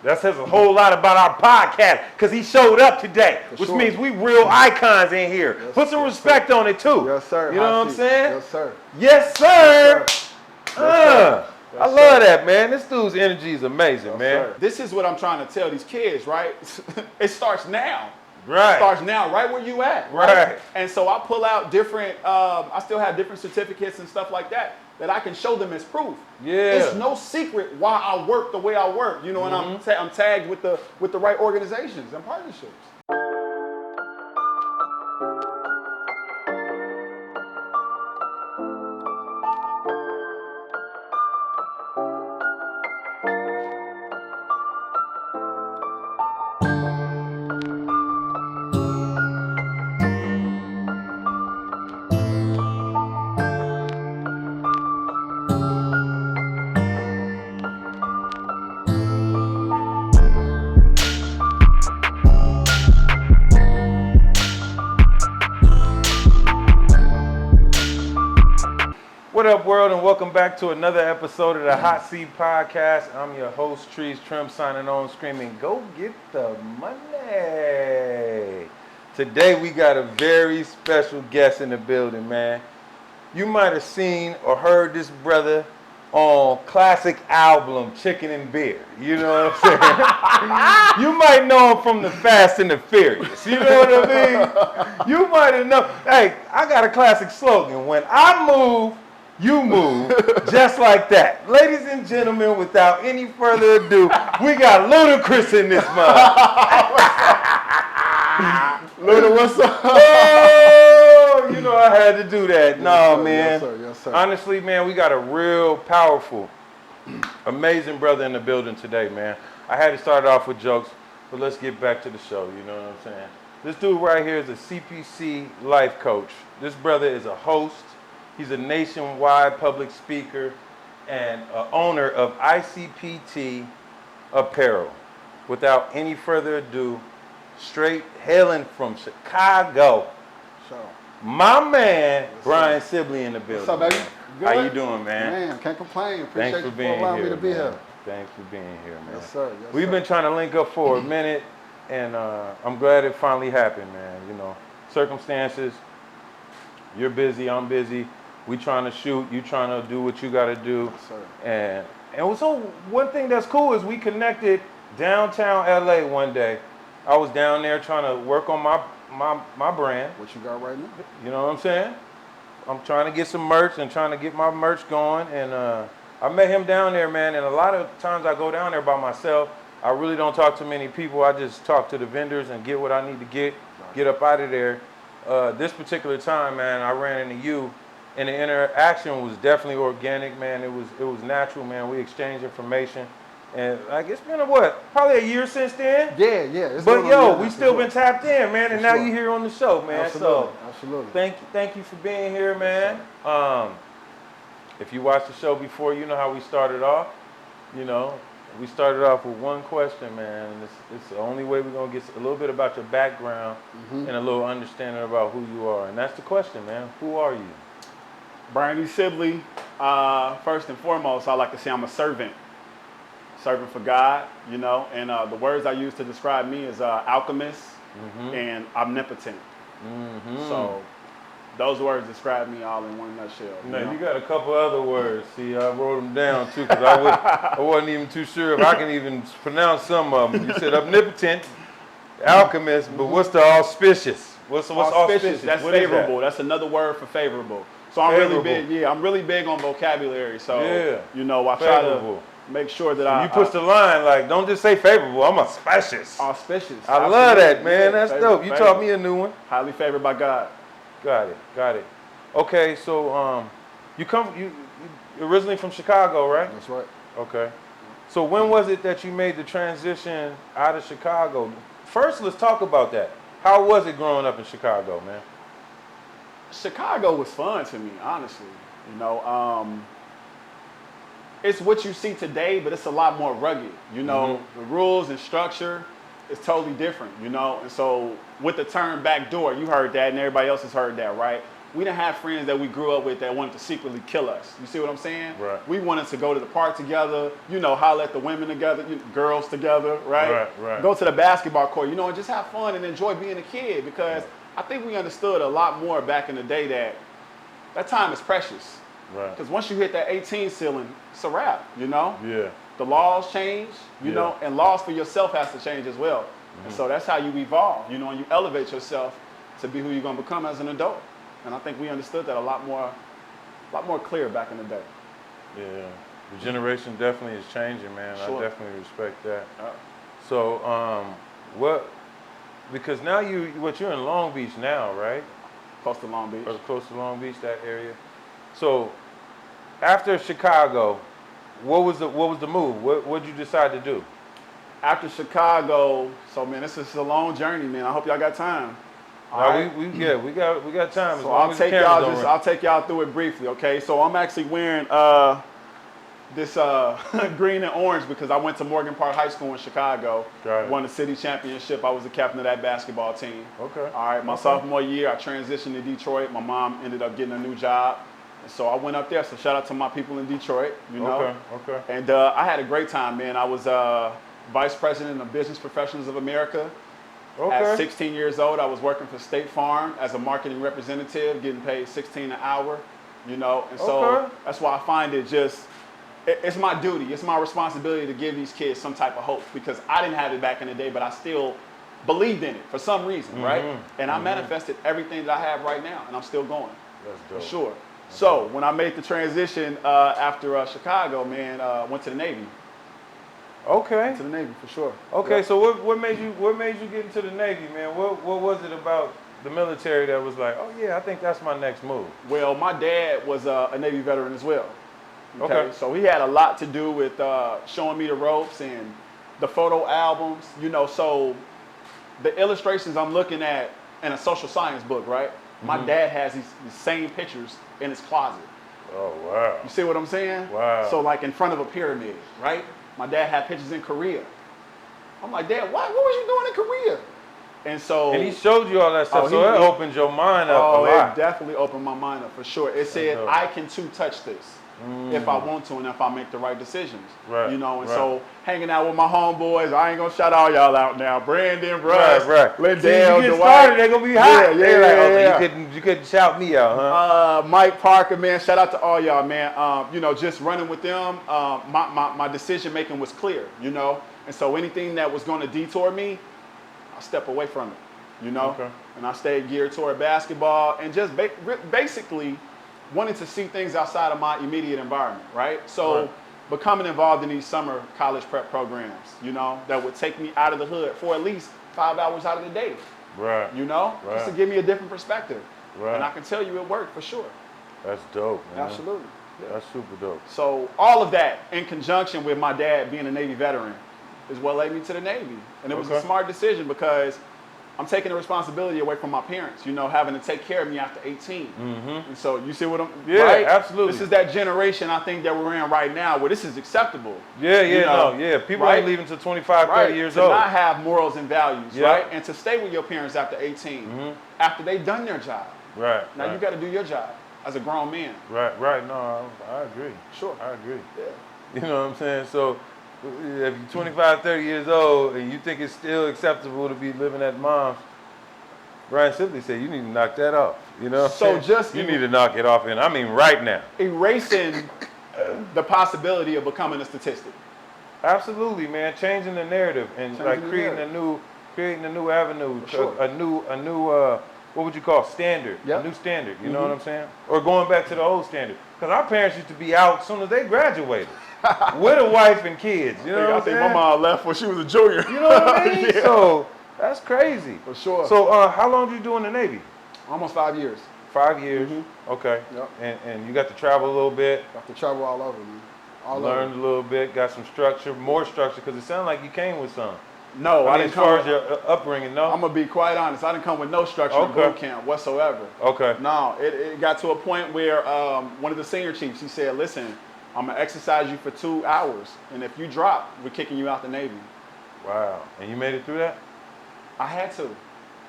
That says a whole lot about our podcast because he showed up today, which means we real icons in here. Yes, Put some respect on it too. Yes, sir. You know what I'm saying? Yes, sir. Yes, sir. Yes, sir. I love that, man. This dude's energy is amazing, man. Sir. This is what I'm trying to tell these kids, right? It starts now. Right. It starts now, right where you at. Right. And so I pull out different, I still have different certificates and stuff like that I can show them as proof. Yeah. It's no secret why I work the way I work, you know, and I'm tagged with the right organizations and partnerships. What up, world, and welcome back to another episode of the Hot Seat Podcast. I'm your host, Trees Trim, signing on, screaming, go get the money. Today, we got a very special guest in the building, man. You might have seen or heard this brother on classic album, Chicken and Beer. You know what I'm saying? You might know him from the Fast and the Furious. You know what I mean? You might have known. Hey, I got a classic slogan. When I move, you move, just like that. Ladies and gentlemen, without any further ado, we got Ludacris in this month. Luda, what's up? Oh, you know I had to do that. No, sir, man. Yes, sir. Yes, sir. Honestly, man, we got a real powerful, amazing brother in the building today, man. I had to start off with jokes, but let's get back to the show, you know what I'm saying? This dude right here is a CPC life coach. This brother is a host. He's a nationwide public speaker and owner of ICPT Apparel. Without any further ado, straight hailing from Chicago, my man, Brian Sibley in the building. What's up, baby? Good? How you doing, man? Man, can't complain. Appreciate Thanks for you being allowing here, me to be man. here. Thanks for being here, man. Yes, sir. Yes, We've sir. been trying to link up for a minute, and I'm glad it finally happened, man. You know, circumstances, you're busy, I'm busy. We trying to shoot, you trying to do what you got to do. Yes, sir. And so one thing that's cool is we connected downtown LA one day. I was down there trying to work on my brand. What you got right now? You know what I'm saying? I'm trying to get some merch and trying to get my merch going. And I met him down there, man. And a lot of times I go down there by myself. I really don't talk to many people. I just talk to the vendors and get what I need to get up out of there. This particular time, man, I ran into you. And the interaction was definitely organic, man. It was natural, man. We exchanged information. And like it's been probably a year since then? Yeah. But yo, we still been tapped in, man, and now you're here on the show, man. Absolutely. So thank you for being here, man. If you watched the show before, you know how we started off. You know, we started off with one question, man. And it's the only way we're gonna get a little bit about your background and a little understanding about who you are. And that's the question, man. Who are you? Brian E. Sibley, first and foremost, I like to say I'm a servant for God, you know, and the words I use to describe me is alchemist and omnipotent. So those words describe me all in one nutshell. No, you got a couple other words. See, I wrote them down too because I wasn't even too sure if I can even pronounce some of them. You said omnipotent, alchemist, but what's the auspicious? What's auspicious? That's what favorable. That's another word for favorable. So I'm really big. Yeah, I'm really big on vocabulary. So you know, I try to make sure that you push the line like, don't just say favorable. I'm auspicious. Auspicious. I love that, man. That's dope. You taught me a new one. Highly favored by God. Got it. Okay, so you originally from Chicago, right? That's right. Okay. So when was it that you made the transition out of Chicago? First, let's talk about that. How was it growing up in Chicago, man? Chicago was fun to me, honestly. You know, it's what you see today, but it's a lot more rugged. You know, the rules and structure is totally different, you know? And so with the term backdoor, you heard that and everybody else has heard that, right? we didn't have friends that we grew up with that wanted to secretly kill us. You see what I'm saying? Right. We wanted to go to the park together, holler at the women together, girls together, right? Right. Go to the basketball court, and just have fun and enjoy being a kid, because I think we understood a lot more back in the day that time is precious. Right. Because once you hit that 18 ceiling, it's a wrap, Yeah. The laws change, and laws for yourself has to change as well. And so that's how you evolve, and you elevate yourself to be who you're going to become as an adult. And I think we understood that a lot more clear back in the day. Yeah. The generation definitely is changing, man. Sure. I definitely respect that. So, because now you're in Long Beach now, right? Close to Long Beach. Or close to Long Beach, that area. So, after Chicago, what was the move? What did you decide to do? After Chicago, so man, this is a long journey, man. I hope y'all got time. We got time. So I'll take y'all through it briefly, okay? So I'm actually wearing this green and orange because I went to Morgan Park High School in Chicago. Right. Won the city championship. I was the captain of that basketball team. Okay. All right. My sophomore year, I transitioned to Detroit. My mom ended up getting a new job. And so I went up there. So shout out to my people in Detroit, Okay. And I had a great time, man. I was vice president of Business Professionals of America. Okay. At 16 years old, I was working for State Farm as a marketing representative, getting paid $16 an hour, and so that's why I find it's my duty, it's my responsibility to give these kids some type of hope, because I didn't have it back in the day, but I still believed in it for some reason, right? And I manifested everything that I have right now, and I'm still going. That's dope. For sure. So when I made the transition after Chicago, man, went to the Navy. Okay. To the Navy, for sure. Okay, Yep. so what made you get into the Navy, man? What was it about the military that was like, oh yeah, I think that's my next move? Well, my dad was a Navy veteran as well. Okay. So he had a lot to do with showing me the ropes and the photo albums, so the illustrations I'm looking at in a social science book, right? My dad has these same pictures in his closet. Oh, wow. You see what I'm saying? Wow. So like in front of a pyramid, right? My dad had pictures in Korea. I'm like, Dad, what was you doing in Korea? And he showed you all that stuff, so it opened your mind up a lot. It definitely opened my mind up for sure. It said I can too touch this if I want to and if I make the right decisions. Right. So hanging out with my homeboys, I ain't gonna shout all y'all out now. Brandon, Russ, Lindell, you get Dwight. started, they're gonna be hot. Yeah. You couldn't shout me out, huh? Mike Parker, man, shout out to all y'all, man. Just running with them, my decision making was clear, and so anything that was going to detour me, I step away from it, Okay. And I stayed geared toward basketball and just basically wanting to see things outside of my immediate environment, right? So becoming involved in these summer college prep programs, that would take me out of the hood for at least 5 hours out of the day, Right. just to give me a different perspective. Right. And I can tell you it worked for sure. That's dope, man. Absolutely. Yeah. That's super dope. So all of that in conjunction with my dad being a Navy veteran is what led me to the Navy. And it was a smart decision because I'm taking the responsibility away from my parents, having to take care of me after 18. And so you see what I'm right? Absolutely. This is that generation I think that we're in right now where this is acceptable. People ain't leaving until 25, 30 years old. To not have morals and values, right? And to stay with your parents after 18, after they've done their job. Right. Now you got to do your job as a grown man. Right. No, I agree. Sure. I agree. Yeah. You know what I'm saying? So if you're 25, 30 years old and you think it's still acceptable to be living at mom's, Brian Sibley said you need to knock that off. So just you need to knock it off, and I mean right now. Erasing the possibility of becoming a statistic. Absolutely, man. Changing the narrative and creating a new avenue, Sure. a new what would you call standard? Yep. A new standard. You know what I'm saying? Or going back to the old standard, because our parents used to be out as soon as they graduated. With a wife and kids, I think my mom left when she was a junior. You know what I mean? Yeah. So that's crazy. For sure. So how long did you do in the Navy? Almost 5 years. 5 years. Okay. Yep. And you got to travel a little bit. Got to travel all over, man. Learned a little bit, got some structure, more structure, because it sounded like you came with some. No, I didn't as far as your upbringing, no? I'm going to be quite honest. I didn't come with no structure in boot camp whatsoever. Okay. No, it got to a point where one of the senior chiefs, he said, listen, I'm going to exercise you for 2 hours, and if you drop, we're kicking you out the Navy. Wow. And you made it through that? I had to.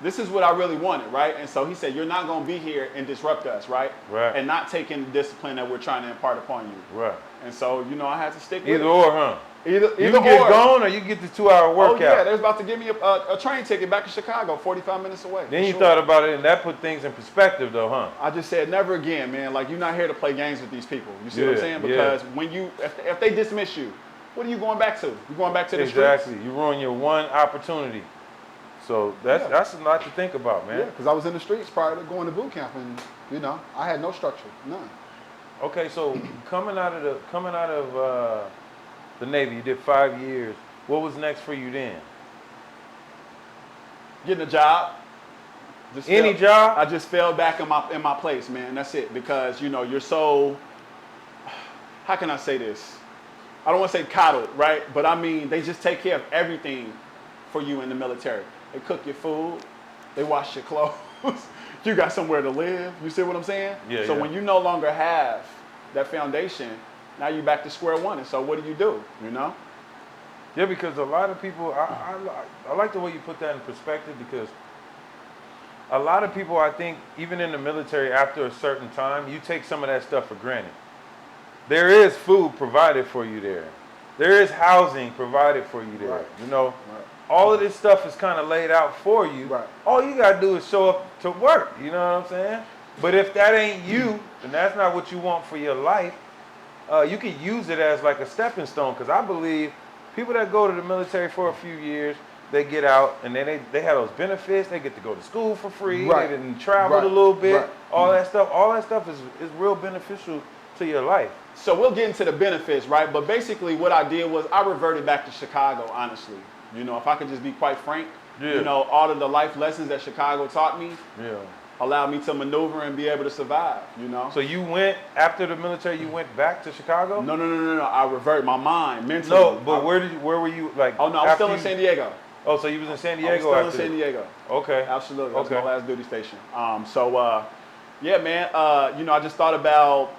this is what I really wanted, right? And so he said, you're not going to be here and disrupt us, right? Right. And not taking the discipline that we're trying to impart upon you. Right. And so, you know, I had to stick with Either it. or, huh? Either You can get gone or you get the 2-hour workout. Oh, yeah, they're about to give me a train ticket back to Chicago, 45 minutes away. Then you thought about it, and that put things in perspective, though, huh? I just said, never again, man. Like, you're not here to play games with these people. You see what I'm saying? Because when if they dismiss you, what are you going back to? You're going back to the streets? Exactly. You ruin your one opportunity. So that's a lot to think about, man. Yeah, because I was in the streets prior to going to boot camp, and you know, I had no structure, none. Okay, so coming out of the Navy, you did 5 years. What was next for you then? Getting a job. Any job? I just fell back in my place, man. That's it. Because, you know, you're so, how can I say this? I don't want to say coddled, right? But I mean, they just take care of everything for you in the military. They cook your food. They wash your clothes. You got somewhere to live. You see what I'm saying? Yeah. So when you no longer have that foundation, now you're back to square one. And so what do? You know? Yeah, because a lot of people, I like the way you put that in perspective, because a lot of people, I think, even in the military, after a certain time, you take some of that stuff for granted. There is food provided for you there. There is housing provided for you there. Right. You know, Right. all of this stuff is kind of laid out for you. Right. All you got to do is show up to work. You know what I'm saying? But if that ain't you, and that's not what you want for your life, you can use it as like a stepping stone. Because I believe people that go to the military for a few years, they get out and then they have those benefits. They get to go to school for free. Right. They didn't travel Right. a little bit. Right. All that stuff is real beneficial to your life. So we'll get into the benefits, right? But basically what I did was I reverted back to Chicago, honestly. You know, if I could just be quite frank, you know, all of the life lessons that Chicago taught me allowed me to maneuver and be able to survive, you know? So you went, after the military, you went back to Chicago? No. I reverted my mind mentally. No, but where were you, like? Oh, no, I was still in San Diego. Oh, so you was in San Diego I was still in after San Diego. Okay. Absolutely. That was Okay. my last duty station. Yeah, man, you know, I just thought about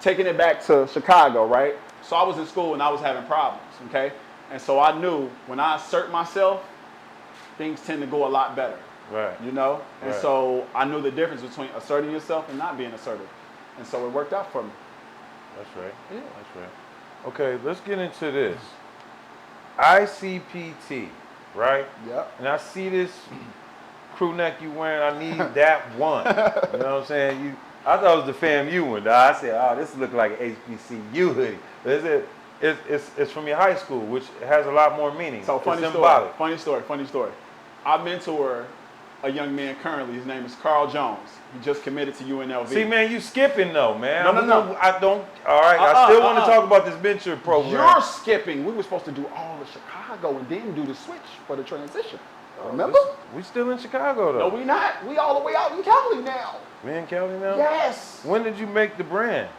taking it back to Chicago, right? So I was in school and I was having problems, okay? And so I knew when I assert myself, things tend to go a lot better. Right. You know? And Right. so I knew the difference between asserting yourself and not being assertive. And so it worked out for me. That's right. Yeah. That's right. Okay, let's get into this. ICPT, right? Yep. And I see this crew neck you wearing. I need that one. You know what I'm saying? I thought it was the FAMU one. I said, oh, this look like an HBCU hoodie. But it's from your high school, which has a lot more meaning. So funny story. I mentor a young man currently. His name is Carl Jones. He just committed to UNLV. See, man, you skipping though, man. No. I don't. All right, I still want to talk about this venture program. You're skipping. We were supposed to do all of Chicago and then do the switch for the transition. Remember? We still in Chicago though. No, we not. We all the way out in Cali now. We in Cali now? Yes. When did you make the brand?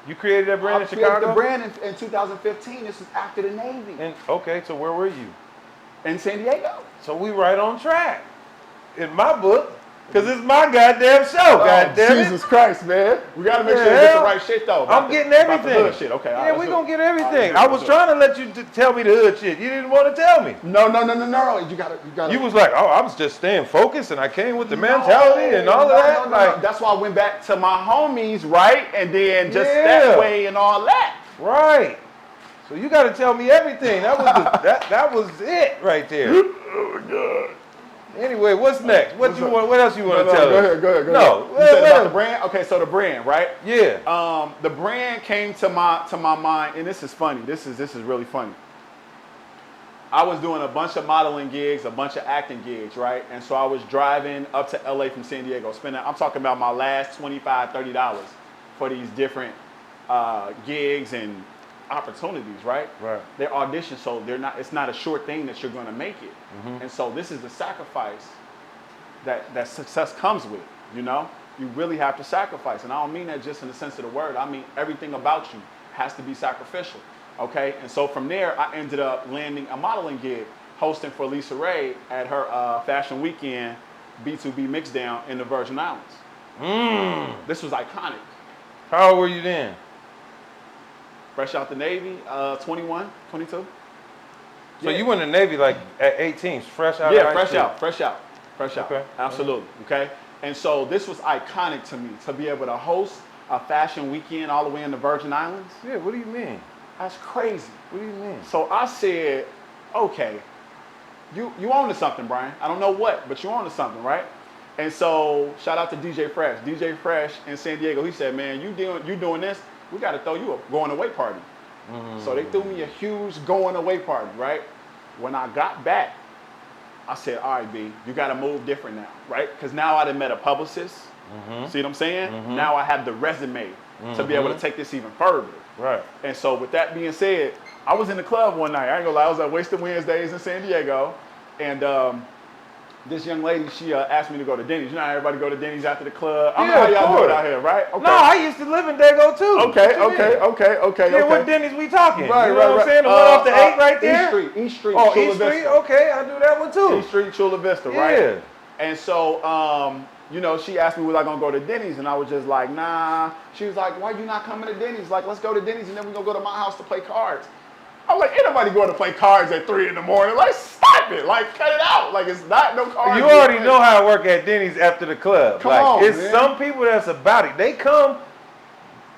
You created that brand I in created Chicago? the brand in 2015. This is after the Navy. And okay, so where were you? In San Diego. So we right on track. In my book, because it's my goddamn show, goddamn Jesus Christ, man. We got to make Yeah, sure you get the hell, right shit, though. I'm getting About the everything. hood shit. Okay, all Yeah, right, we let's gonna do it. get everything. All right, I was let's do trying to let you tell me the hood shit. You didn't want to tell me. No. You gotta. You was like, oh, I was just staying focused, and I came with the mentality and all of that. Like, That's why I went back to my homies, right? And then just Yeah. that way and all that. right. So you got to tell me everything. That was that was it right there. Oh, my God. Anyway, what's next? What else you want to tell Go us? ahead. Go No, ahead. You said about the brand? Okay, so the brand, right? Yeah. The brand came to my mind, and this is funny. This is really funny. I was doing a bunch of modeling gigs, a bunch of acting gigs, right? And so I was driving up to LA from San Diego, I'm talking about my last $25, $30 for these different gigs and opportunities, right? Right. They're auditions, so it's not a sure thing that you're gonna make it. Mm-hmm. And so this is the sacrifice that success comes with, you know? You really have to sacrifice. And I don't mean that just in the sense of the word. I mean everything about you has to be sacrificial, okay? And so from there, I ended up landing a modeling gig, hosting for Lisa Ray at her Fashion Weekend B2B Mixdown in the Virgin Islands. This was iconic. How old were you then? Fresh out the Navy, 21, 22. So you went in the Navy like at 18, fresh out. Yeah, of high school. fresh out. Fresh out. Okay. Absolutely. Okay. And so this was iconic to me to be able to host a fashion weekend all the way in the Virgin Islands. Yeah, what do you mean? That's crazy. What do you mean? So I said, okay, you on to something, Brian. I don't know what, but you on to something, right? And so shout out to DJ Fresh. DJ Fresh in San Diego, he said, man, you doing this, we got to throw you a going away party. So they threw me a huge going away party, right? When I got back, I said, all right, B, you got to move different now, right? Because now I done met a publicist. See what I'm saying? Now I have the resume to be able to take this even further. Right. And so with that being said, I was in the club one night. I ain't gonna lie, I was at Wasted Wednesdays in San Diego. And this young lady, she asked me to go to Denny's. You know how everybody go to Denny's after the club? I don't know how y'all do it out here, right? Okay. No, I used to live in Dago too. Okay. Yeah, what Denny's we talking? Right, you know right, what I'm right. saying? The one off the 8 right there? East Street. Oh, Chula East Street? Vista. Okay, I do that one too. East Street, Chula Vista, Yeah. right? And so, you know, she asked me, was I gonna go to Denny's? And I was just like, nah. She was like, why you not coming to Denny's? Like, let's go to Denny's and then we're gonna go to my house to play cards. I was like, ain't nobody going to play cards at 3 in the morning. Like, stop it. Like, cut it out. Like, it's not no cards. You already know how I work at Denny's after the club. Come like, on, it's man. some people that's about it. They come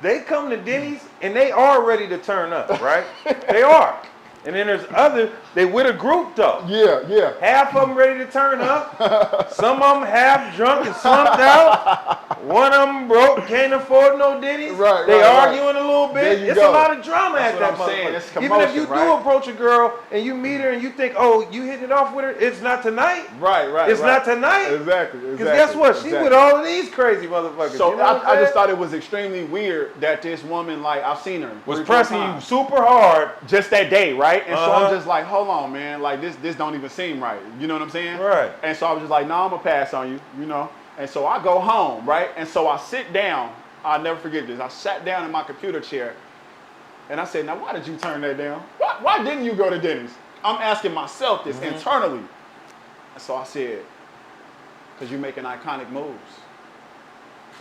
to Denny's and they are ready to turn up, right? They are. And then there's other, they with a group though. Yeah. Half of them ready to turn up. Some of them half drunk and slumped out. One of them broke, can't afford no Denny's. Right, they right, arguing a little There bit. you It's go. a lot of drama That's at what that I'm saying. It's motherfucker. Even if you commotion, do right? approach a girl and you meet her and you think, oh, you hitting it off with her, it's not tonight. Right. It's not tonight. Exactly. Because guess what? She with all of these crazy motherfuckers. So you know what I'm I just saying? thought it was extremely weird that this woman, like, I've seen her. was 3-4 pressing you times. super hard. Just that day, right? And so Uh-huh. I'm just like, hold on, man. Like, this don't even seem right. You know what I'm saying? Right. And so I was just like, nah, I'm gonna pass on you, you know? And so I go home, right? And so I sit down. I'll never forget this. I sat down in my computer chair and I said, now why did you turn that down? Why didn't you go to Denny's? I'm asking myself this internally. And so I said, because you're making iconic moves.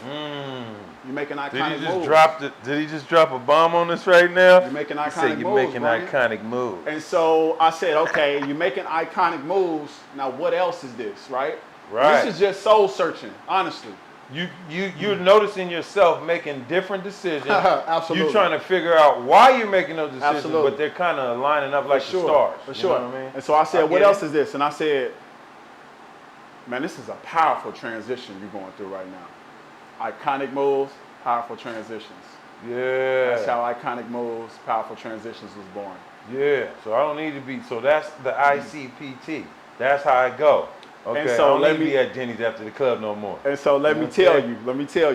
You're making iconic moves. Did he just drop a bomb on us right now? You're making He iconic said you're moves, making Brian. iconic moves. And so I said, okay, you're making iconic moves. Now what else is this, right? Right. This is just soul searching, honestly. You're noticing yourself making different decisions. Absolutely. You're trying to figure out why you're making those decisions, Absolutely. but they're kind of lining up like the stars. For You sure. know what I mean? And so I said, I what get else it. is this? And I said, man, this is a powerful transition you're going through right now. Iconic moves, powerful transitions. Yeah. That's how iconic moves, powerful transitions was born. Yeah. So I don't need to be. So that's the ICPT. That's how I go. Okay. And so I don't let need to me- be at Denny's after the club no more. And so let me tell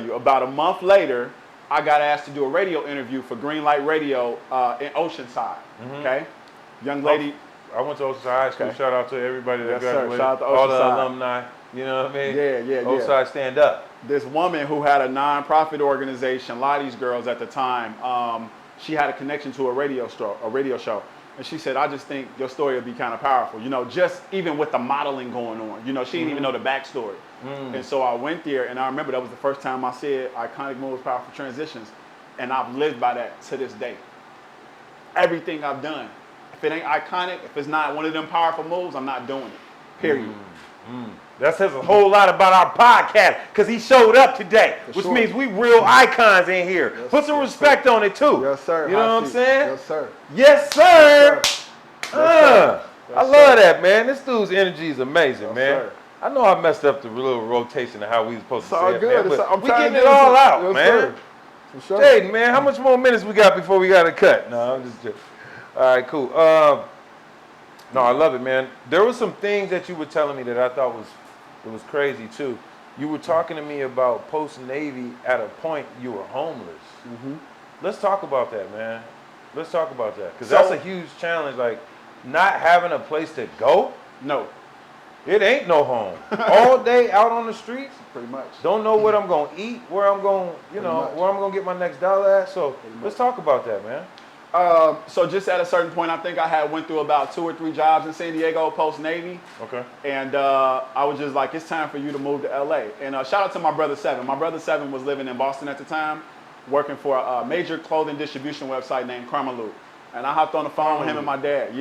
you, about a month later, I got asked to do a radio interview for Greenlight Radio in Oceanside. Okay, young lady. I went to Oceanside High School. Okay. Shout out to everybody that Yes, sir. graduated. Shout out to all the Oceanside. alumni. You know what I mean? Yeah. Oceanside stand up. This woman who had a nonprofit organization, a lot of these girls at the time, she had a connection to a radio show. And she said, I just think your story would be kind of powerful. You know, just even with the modeling going on. You know, she didn't even know the backstory. And so I went there, and I remember that was the first time I said iconic moves, powerful transitions. And I've lived by that to this day. Everything I've done. If it ain't iconic, if it's not one of them powerful moves, I'm not doing it. Period. That says a whole lot about our podcast because he showed up today, which sure. means we real icons in here. Put some respect on it too. Yes, sir. You know what I'm saying? Yes, sir. Yes, sir. sir. I love that, man. This dude's energy is amazing, Yes, man. sir. I know I messed up the little rotation of how we was supposed to all say it, good. man, It's- but I'm we trying getting to it do all this. out, Yes, man. sir. For sure. Jaden, man, how much more minutes we got before we got to cut? No, I'm just joking. All right, cool. No, I love it, man. There were some things that you were telling me that I thought was crazy too. You were talking to me about post-Navy. At a point, you were homeless. Let's talk about that, man. Let's talk about that because that's a huge challenge. Like not having a place to go. No, It ain't no home. All day out on the streets. Pretty much. Don't know what I'm gonna eat, where I'm gonna, much. where I'm gonna get my next dollar at. So let's talk about that, man. so just at a certain point, I think I had went through about 2 or 3 jobs in San Diego post-Navy. Okay. And I was just like, it's time for you to move to LA. And shout out to my brother Seven. My brother Seven was living in Boston at the time, working for a major clothing distribution website named Karmaloot. And I hopped on the phone with him and my dad,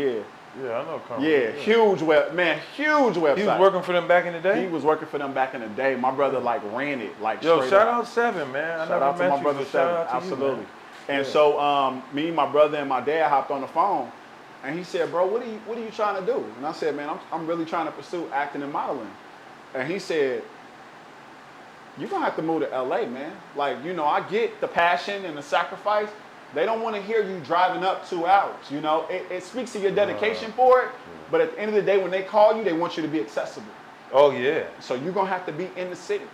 Yeah, I know Carmen. Yeah, huge website. He was working for them back in the day? He was working for them back in the day. My brother like ran it, like Yo, straight shout up. out Seven, man. I Shout never out to met my you, brother but Seven. shout out to Absolutely. you, man. And Yeah. so me, my brother, and my dad hopped on the phone, and he said, "Bro, what are you trying to do?" And I said, "Man, I'm really trying to pursue acting and modeling." And he said, "You're gonna have to move to LA, man. Like, you know, I get the passion and the sacrifice. They don't want to hear you driving up 2 hours. You know, it speaks to your dedication for it. But at the end of the day, when they call you, they want you to be accessible. Oh, yeah. So you're gonna have to be in the city."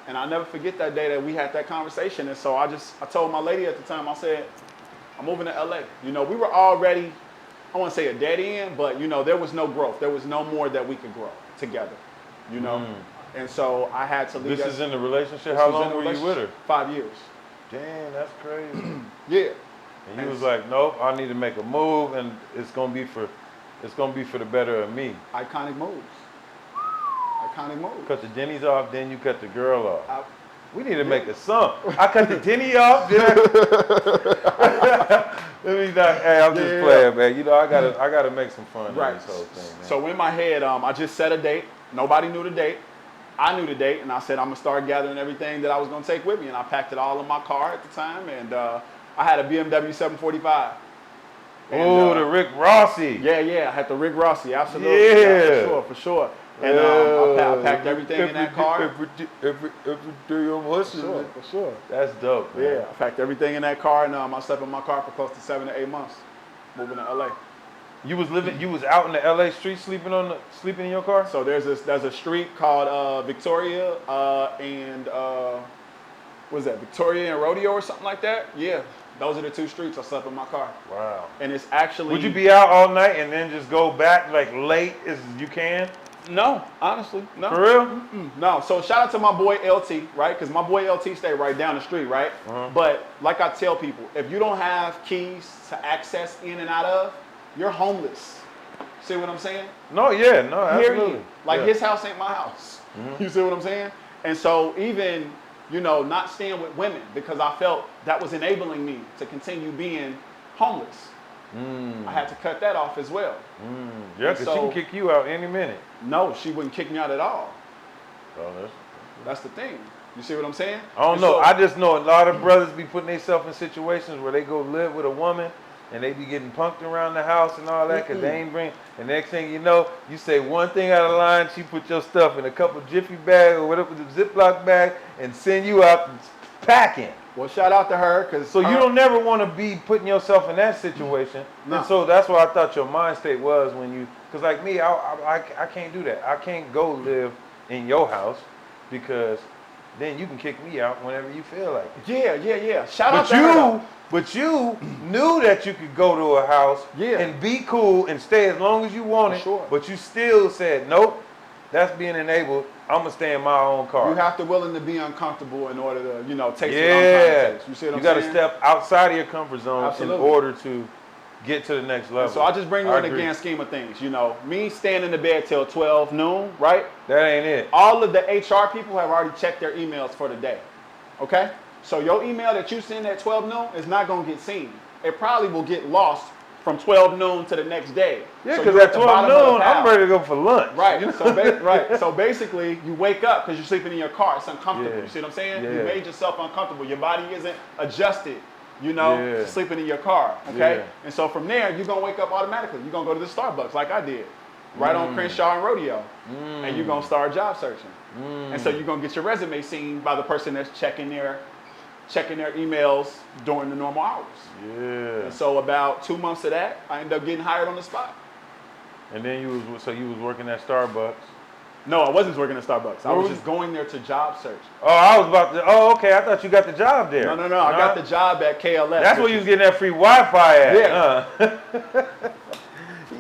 And I'll never forget that day that we had that conversation. And so I told my lady at the time, I said, "I'm moving to LA." You know, we were already, I want to say a dead end, but you know, there was no growth. There was no more that we could grow together, you know? And so I had to leave. This is in the relationship? This How was in long the were you with her? relationship. 5 years. Damn, that's crazy. Yeah. And you was like, nope, I need to make a move, and it's gonna be for the better of me. Iconic moves. Iconic moves. Cut the Denny's off, then you cut the girl off. I- We need to make a song. I cut the Denny off, then let me not, hey, I'm just playing, man. You know, I gotta make some fun of Right. this whole thing, man. So in my head, I just set a date. Nobody knew the date. I knew the date, and I said I'm gonna start gathering everything that I was gonna take with me, and I packed it all in my car at the time, and I had a BMW 745. Oh, the Rick Rossi. Yeah, I had the Rick Rossi, absolutely. Yeah. For sure. And I packed everything in that car. Every day I'm hustling. For sure. That's dope, man. Yeah, I packed everything in that car, and I slept in my car for close to 7 to 8 months, moving to LA. You was out in the LA street sleeping in your car? So there's a street called Victoria and what is that? Victoria and Rodeo or something like that? Yeah, those are the 2 streets I slept in my car. Wow. And it's actually. Would you be out all night and then just go back like late as you can? No, honestly, no. For real? No. So shout out to my boy LT, right? Because my boy LT stayed right down the street, right? But like I tell people, if you don't have keys to access in and out of, you're homeless. See what I'm saying? No, yeah, no, absolutely. Like Yeah. his house ain't my house. You see what I'm saying? And so even, you know, not staying with women because I felt that was enabling me to continue being homeless. I had to cut that off as well. Yeah, because she can kick you out any minute. No, she wouldn't kick me out at all. Oh, That's the thing. You see what I'm saying? I don't And know. so- I just know a lot of brothers be putting themselves in situations where they go live with a woman and they be getting punked around the house and all that because they ain't bring. And next thing you know, you say one thing out of line, she put your stuff in a couple Jiffy bag or whatever, the Ziploc bag, and send you out packing. Well, shout out to her because So you don't never want to be putting yourself in that situation. No. And so that's what I thought your mind state was when you, because like me, I can't do that. I can't go live in your house because then you can kick me out whenever you feel like it. Yeah. Shout out to her. But you knew that you could go to a house and be cool and stay as long as you wanted. Sure. But you still said, nope, that's being enabled. I'm going to stay in my own car. You have to willing to be uncomfortable in order to, you know, taste what I'm trying Yeah. to taste. You see what I'm You got to saying? step outside of your comfort zone Absolutely. in order to get to the next level. So I'll just bring you in the agree. grand scheme of things. You know, me staying in the bed till 12 noon, right? That ain't it. All of the HR people have already checked their emails for the day. Okay? So your email that you send at 12 noon is not going to get seen. It probably will get lost from 12 noon to the next day. Yeah, So because you're at the 12 bottom of the noon, I'm pile. ready to go for lunch. Right. So basically, you wake up because you're sleeping in your car. It's uncomfortable. Yeah. You see what I'm saying? Yeah. You made yourself uncomfortable. Your body isn't adjusted, you know, Yeah. to sleeping in your car. Okay. Yeah. And so from there, you're gonna wake up automatically. You're gonna go to the Starbucks like I did, right on Crenshaw and Rodeo, and you're gonna start job searching. And so you're gonna get your resume seen by the person that's checking their emails during the normal hours. Yeah. And so about 2 months of that, I ended up getting hired on the spot. And then you was working at Starbucks. No, I wasn't working at Starbucks. I Where was was just going there to job search. Oh, I was about to. Oh, okay. I thought you got the job there. No. I got the job at KLS. That's where you was getting that free Wi-Fi at. Yeah.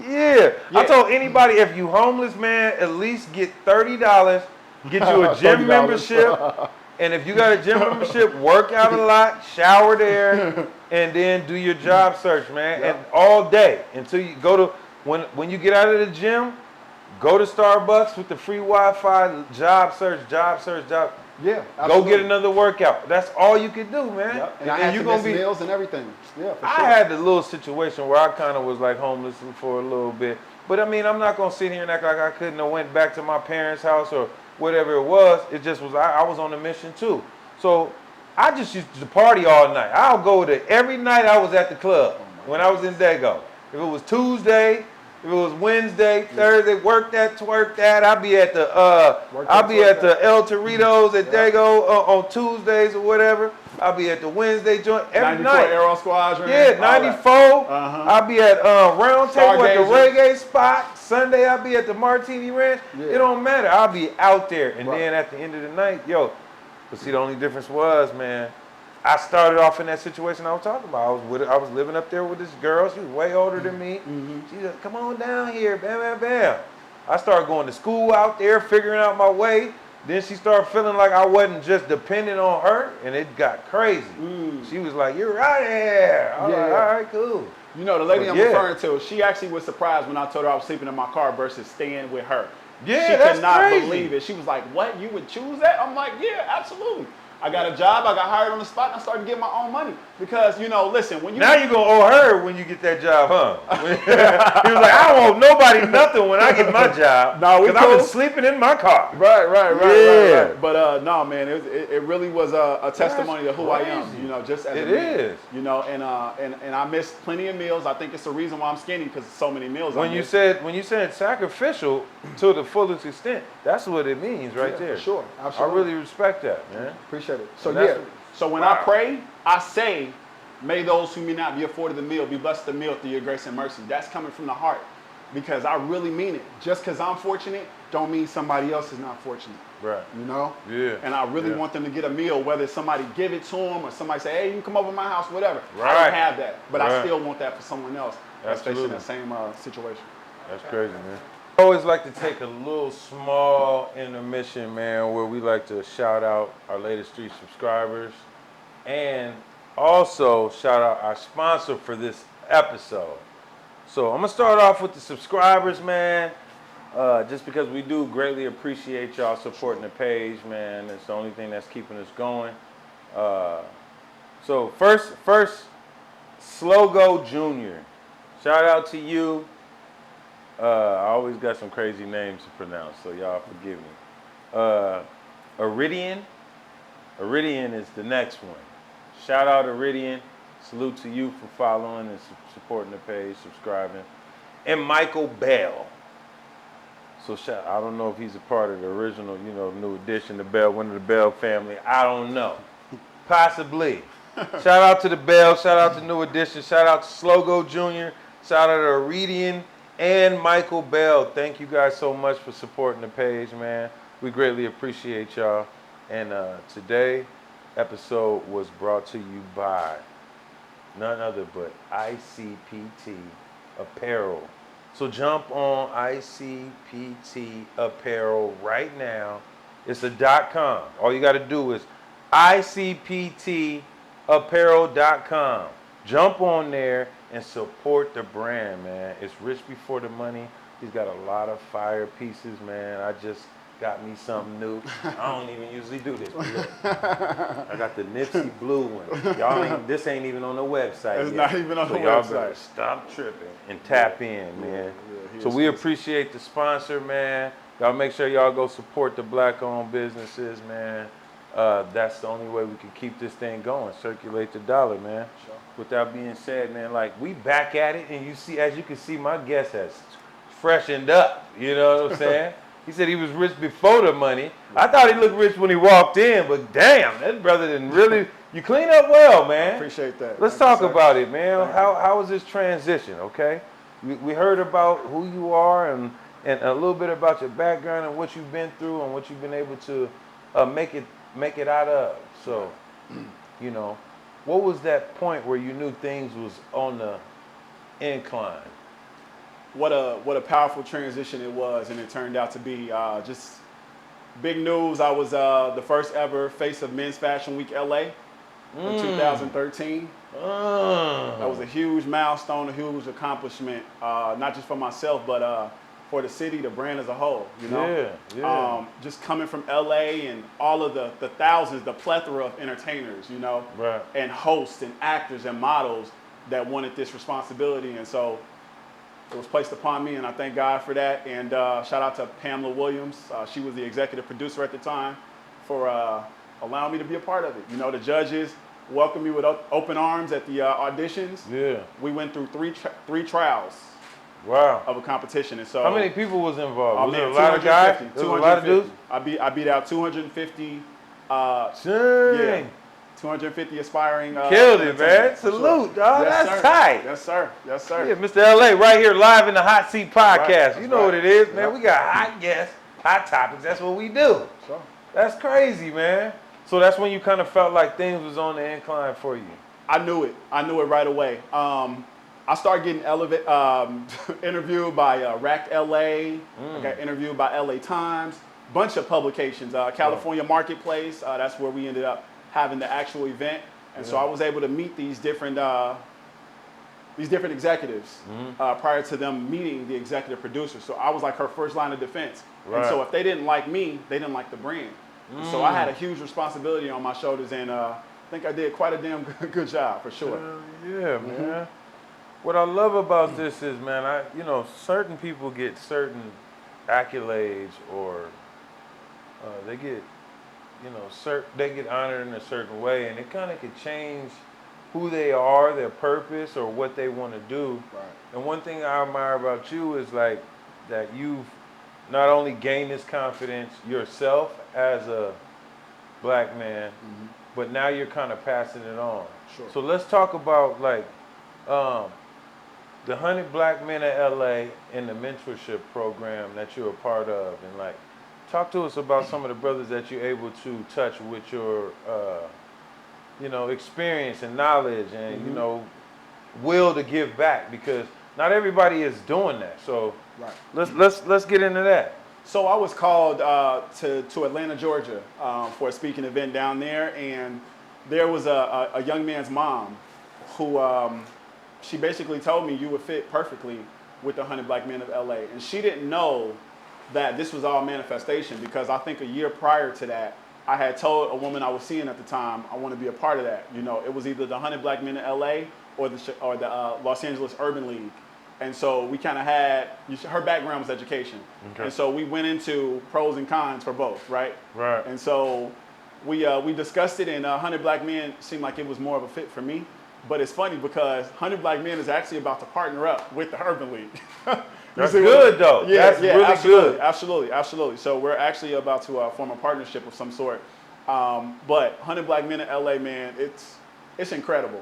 Yeah. I Yeah. told anybody if you homeless, man, at least get $30, get you a gym $30. membership. And if you got a gym membership, work out a lot, shower there, and then do your job search, man. Yep. And all day until you go to, when you get out of the gym, go to Starbucks with the free Wi-Fi, job search. Yeah, Go absolutely. get another workout. That's all you could do, man. Yep. And I had you to gonna miss meals and everything. Yeah, for I sure. had a little situation where I kind of was like homeless for a little bit. But I mean, I'm not gonna sit here and act like I couldn't have went back to my parents' house or whatever it was. It just was I was on a mission too. So I just used to party all night. I'll go to every night I was at the club when I was in Dago. If it was Tuesday, if it was Wednesday, Thursday, work that, twerk that. I'll be at the Work I'll that, be twerk at the that. El Torritos at Dago on Tuesdays or whatever. I'll be at the Wednesday joint every 94 night. Aero Squadron. Yeah, all that. 94. I'll be at Round Table at the Stargazers. reggae spot. Sunday I'll be at the Martini Ranch. Yeah. It don't matter. I'll be out there. And Right. then at the end of the night, but see, the only difference was, man, I started off in that situation I was talking about. I was living up there with this girl. She was way older than me. She said, come on down here, bam, bam, bam. I started going to school out there, figuring out my way. Then she started feeling like I wasn't just dependent on her, and it got crazy. She was like, you're right here. I was like, all right, cool. You know, the lady But I'm yeah. referring to, she actually was surprised when I told her I was sleeping in my car versus staying with her. Yeah, she that's could not crazy. believe it. She was like, what, you would choose that? I'm like, yeah, absolutely. I got a job, I got hired on the spot, and I started getting my own money. Because, you know, listen, when you... Now you're going to owe her when you get that job, huh? He was like, I don't owe nobody nothing when I get my job. No, we because I've cool. been sleeping in my car. Right. But no, man, it really was a testimony to who I am. crazy. You know, just as It a man. is. You know, and I missed plenty of meals. I think it's the reason why I'm skinny because so many meals. When you said sacrificial to the fullest extent, that's what it means right there. For sure. I Absolutely. really respect that, man. Appreciate it. So, And that's yeah. So when Wow. I pray, I say, may those who may not be afforded the meal be blessed the meal through your grace and mercy. That's coming from the heart because I really mean it. Just because I'm fortunate don't mean somebody else is not fortunate. Right. You know? Yeah. And I really Yeah. want them to get a meal, whether somebody give it to them or somebody say, hey, you can come over to my house, whatever. I Right. don't have that, but I Right. still want that for someone else that's facing Absolutely. the same situation. That's crazy, man. I always like to take a little small intermission, man, where we like to shout out our latest 3 subscribers and also shout out our sponsor for this episode. So I'm gonna start off with the subscribers, man, just because we do greatly appreciate y'all supporting the page, man. It's the only thing that's keeping us going. So first, Slogo Jr. Shout out to you. I always got some crazy names to pronounce, so y'all forgive me. Iridian is the next one. Shout out Iridian. Salute to you for following and supporting the page, subscribing. And Michael Bell. So I don't know if he's a part of the original, new edition, the Bell, one of the Bell family. I don't know. Possibly. Shout out to the Bell. Shout out to New Edition. Shout out to Slogo Jr. Shout out to Iridian and Michael Bell. Thank you guys so much for supporting the page, man. We greatly appreciate y'all. And today episode was brought to you by none other but ICPT Apparel. So jump on ICPT Apparel right now. It's a .com. All you got to do is ICPTapparel.com. Jump on there and support the brand, man. It's rich before the money. He's got a lot of fire pieces, man. I just got me something new. I don't even usually do this. But look, I got the Nipsey blue one. This ain't even on the website It's yet. not even on the y'all website. better stop tripping and tap in, man. he So is we awesome. appreciate the sponsor, man. Y'all make sure y'all go support the black-owned businesses, man. That's the only way we can keep this thing going. Circulate the dollar, man. Sure. With that being said, man, like we back at it, and as you can see, my guest has freshened up. You know what I'm saying? He said he was rich before the money. I thought he looked rich when he walked in, but damn, that brother didn't really. You clean up well, man. Appreciate that. Let's Thank talk you, sir. about it, man. How was this transition? Okay, we heard about who you are and a little bit about your background and what you've been through and what you've been able to make it out of. So, what was that point where you knew things was on the incline? What a powerful transition it was, and it turned out to be just big news. I was the first ever face of Men's Fashion Week LA in 2013. That was a huge milestone, a huge accomplishment, not just for myself, but for the city, the brand as a whole, you know? Yeah. Just coming from LA and all of the thousands, the plethora of entertainers, you know? Right. And hosts and actors and models that wanted this responsibility. And so it was placed upon me, and I thank God for that. And shout out to Pamela Williams. She was the executive producer at the time for allowing me to be a part of it. You know, the judges welcomed me with open arms at the auditions. Yeah. We went through three trials Wow. of a competition. And so How many people was involved? Oh, Was man, there a lot of guys? 250, There was a lot of dudes? I beat out 250. Dang. Yeah, 250 aspiring. Killed it, man. entertainers, for Salute, sure. dog. Yes, That's sir. tight. Yes, sir. Yes, sir. Yeah, Mr. LA, right here live in the Hot Seat Podcast. Right. You know Right. what it is, man. Yep. We got hot guests, hot topics. That's what we do. Sure. That's crazy, man. So that's when you kind of felt like things was on the incline for you. I knew it. I knew it right away. I started getting interviewed by Rack LA. I got interviewed by LA Times. Bunch of publications. California Marketplace. That's where we ended up having the actual event. And so I was able to meet these different executives prior to them meeting the executive producer. So I was like her first line of defense. Right. And so if they didn't like me, they didn't like the brand. And so I had a huge responsibility on my shoulders, and I think I did quite a damn good job for sure. Yeah, man. What I love about this is, man, certain people get certain accolades, or they get, they get honored in a certain way, and it kind of could change who they are, their purpose, or what they want to do. Right. And one thing I admire about you is like that you've not only gained this confidence yourself as a black man, but now you're kind of passing it on. Sure. So let's talk about like the 100 Black Men of LA and the mentorship program that you're a part of, and like talk to us about some of the brothers that you're able to touch with your experience and knowledge and will to give back, because not everybody is doing that. So let's get into that. So I was called to Atlanta, Georgia, for a speaking event down there, and there was a young man's mom who she basically told me you would fit perfectly with the 100 Black Men of LA, and she didn't know that this was all manifestation, because I think a year prior to that, I had told a woman I was seeing at the time I want to be a part of that. It was either the 100 Black Men of LA or the Los Angeles Urban League. And so we kind of had, her background was education. Okay. And so we went into pros and cons for both, right? Right. And so we discussed it, and 100 Black Men seemed like it was more of a fit for me. But it's funny because 100 Black Men is actually about to partner up with the Urban League. That's good, though. Yeah, That's really absolutely, good. Absolutely. So we're actually about to form a partnership of some sort. But 100 Black Men in LA, man, it's incredible.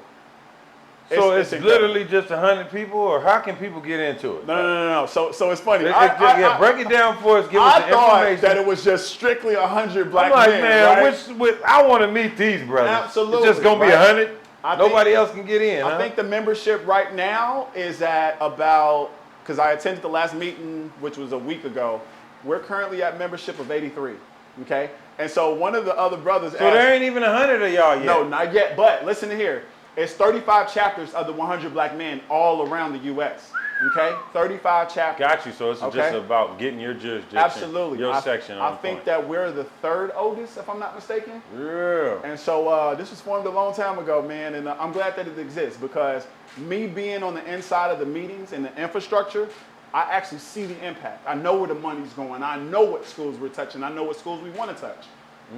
So it's literally just 100 people, or how can people get into it? No. So it's funny. Break it down for us. Give us the I thought information. that it was just strictly 100 Black I'm like, men. man, Right? I want to meet these brothers. Absolutely. It's just gonna be Right. 100. Nobody else can get in. I think the membership right now is at about, because I attended the last meeting, which was a week ago. We're currently at membership of 83. Okay, and so one of the other brothers. So there ain't even 100 of y'all yet. No, not yet. But listen to here. It's 35 chapters of the 100 Black Men all around the U.S. Okay, 35 chapters. Got you. So it's just about getting your jurisdiction. Absolutely. Your section. I think that we're the third oldest, if I'm not mistaken. Yeah. And so this was formed a long time ago, man, and I'm glad that it exists, because me being on the inside of the meetings and the infrastructure, I actually see the impact. I know where the money's going. I know what schools we're touching. I know what schools we want to touch.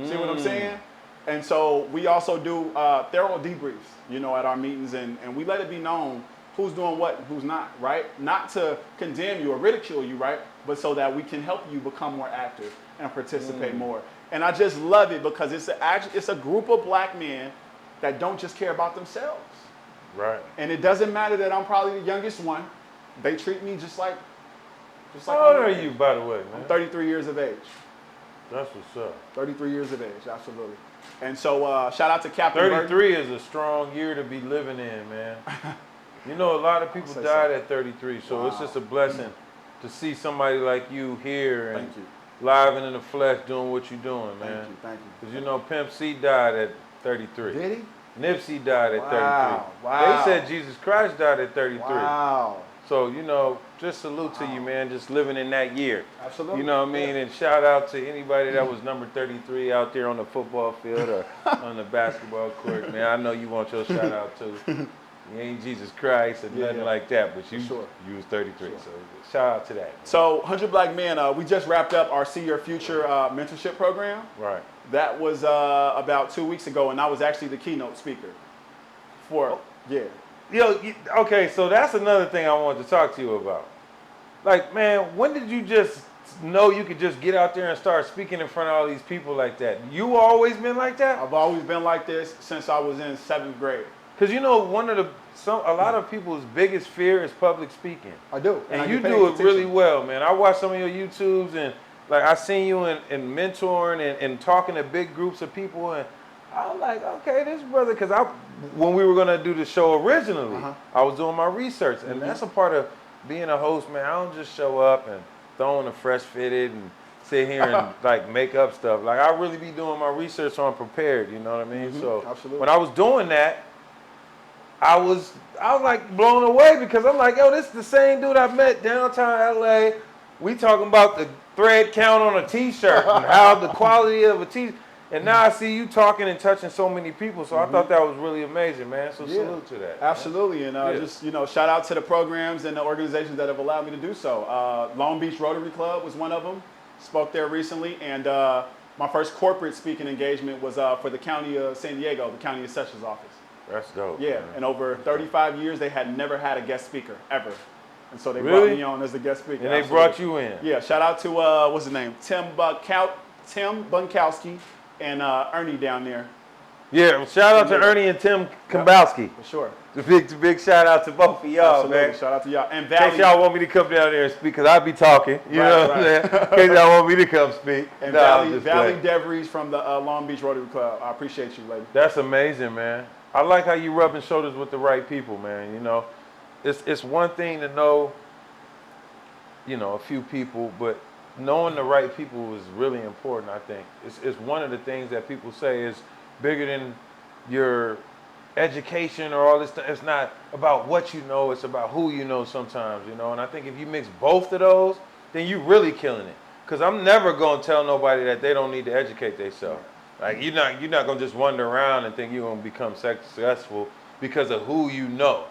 See what I'm saying? And so we also do thorough debriefs, at our meetings, and we let it be known who's doing what and who's not, right? Not to condemn you or ridicule you, right? But so that we can help you become more active and participate more. And I just love it, because it's a group of Black men that don't just care about themselves. Right. And it doesn't matter that I'm probably the youngest one. They treat me just like How old are you, by the way, man? I'm 33 years of age. That's what's up. 33 years of age, absolutely. And so shout out to Captain 33 is a strong year to be living in, man. A lot of people died at 33, so it's just a blessing to see somebody like you here and live and in the flesh doing what you're doing, man. Thank you. Because Pimp C died at 33. Did he? Nipsey died at 33. Wow. They said Jesus Christ died at 33. Wow. So, just salute to you, man. Just living in that year. Absolutely. You know what I mean? Yeah. And shout out to anybody that was number 33 out there on the football field or on the basketball court, man. I know you want your shout out too. You ain't Jesus Christ or nothing like that, but you you was 33. So shout out to that. So 100 Black Men, we just wrapped up our See Your Future mentorship program. Right. That was about 2 weeks ago, and I was actually the keynote speaker for, Okay, so that's another thing I wanted to talk to you about. Like, man, when did you just know you could just get out there and start speaking in front of all these people like that? You always been like that? I've always been like this since I was in 7th grade. Because you know, a lot of people's biggest fear is public speaking. I do. And you do it really well, man. I watch some of your YouTubes and like I seen you in mentoring and talking to big groups of people, and I was like, okay, this brother, because when we were gonna do the show originally, I was doing my research, and that's a part of being a host, man. I don't just show up and throw in a fresh fitted and sit here and like make up stuff. Like I really be doing my research so I'm prepared, you know what I mean? So when I was doing that, I was like blown away because I'm like, yo, this is the same dude I met downtown LA. We talking about the thread count on a t-shirt and how the quality of a t-shirt. And now I see you talking and touching so many people. So I thought that was really amazing, man. So salute to that. Absolutely. Man. And just, shout out to the programs and the organizations that have allowed me to do so. Long Beach Rotary Club was one of them. Spoke there recently. And my first corporate speaking engagement was for the County of San Diego, the County Assessor's Office. That's dope. Yeah. Man. And over 35 years, they had never had a guest speaker, ever. And so they brought me on as the guest speaker. And they brought you in. Yeah. Shout out to, what's his name? Tim Bunkowski. And Ernie down there. Yeah, shout out to Ernie and Tim Kambowski. For sure. Big shout out to both of y'all, man. Shout out to y'all. And In Valley. case y'all want me to come down there and speak, because I be talking. You know what I'm saying? In case y'all want me to come speak. And Valley DeVries from the Long Beach Rotary Club. I appreciate you, lady. That's amazing, man. I like how you rubbing shoulders with the right people, man. You know, it's one thing to know, a few people, but knowing the right people is really important, I think. It's one of the things that people say is bigger than your education or all this stuff. It's not about what you know, it's about who you know sometimes, And I think if you mix both of those, then you're really killing it. Because I'm never going to tell nobody that they don't need to educate themselves. Like, you're not going to just wander around and think you're going to become successful because of who you know.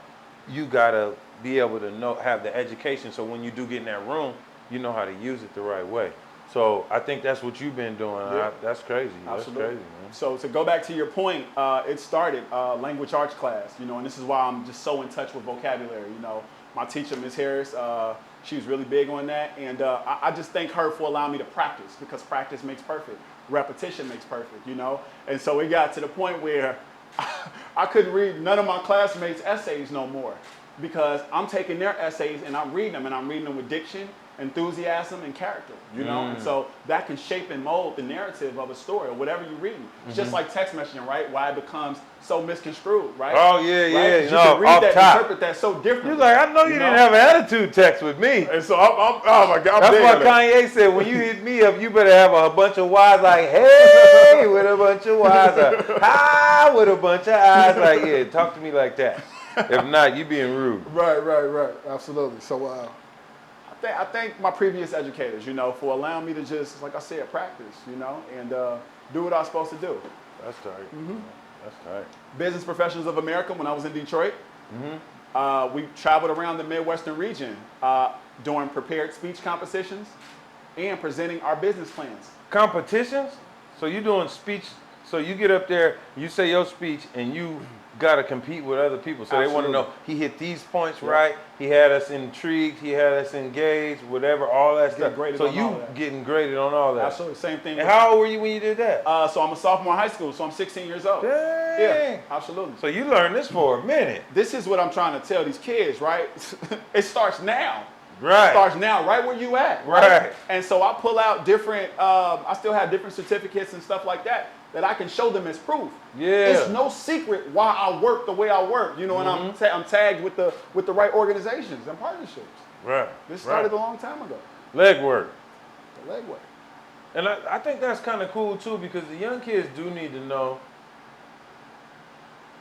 You got to be able to have the education so when you do get in that room, you know how to use it the right way. So I think that's what you've been doing. Yeah. That's crazy. Absolutely. That's crazy, man. So to go back to your point, it started language arts class, and this is why I'm just so in touch with vocabulary. My teacher, Ms. Harris, she was really big on that. And I just thank her for allowing me to practice, because practice makes perfect. Repetition makes perfect, And so it got to the point where I couldn't read none of my classmates' essays no more, because I'm taking their essays and I'm reading them, and I'm reading them with diction, enthusiasm, and character, And so that can shape and mold the narrative of a story or whatever you're reading. It's just like text messaging, right? Why it becomes so misconstrued, right? Oh, yeah. You can read that, interpret that so differently. You're like, I know you didn't have an attitude text with me. And so oh my God. That's why Kanye said, when you hit me up, you better have a bunch of Y's like, hey, with a bunch of Y's. Or, hi, with a bunch of eyes. Like, yeah, talk to me like that. If not, you being rude. Right. Absolutely. So, I thank my previous educators, for allowing me to just, like I said, practice, and do what I was supposed to do. That's tight. That's tight. Business Professionals of America, when I was in Detroit, we traveled around the Midwestern region doing prepared speech competitions and presenting our business plans. Competitions? So you doing speech, so you get up there, you say your speech, and you got to compete with other people. So they want to know, he hit these points right, he had us intrigued, he had us engaged, whatever, all that stuff. So you getting graded on all that. Absolutely, same thing. And how old were you when you did that? So I'm a sophomore in high school, so I'm 16 years old. Dang. Yeah, absolutely. So you learned this for a minute. This is what I'm trying to tell these kids, right? It starts now. Right. It starts now, right where you at. Right. And so I pull out different, I still have different certificates and stuff like that I can show them as proof. Yeah. It's no secret why I work the way I work, and I'm tagged with the right organizations and partnerships. Right. This started a long time ago. Leg work. The leg work. And I think that's kind of cool too, because the young kids do need to know.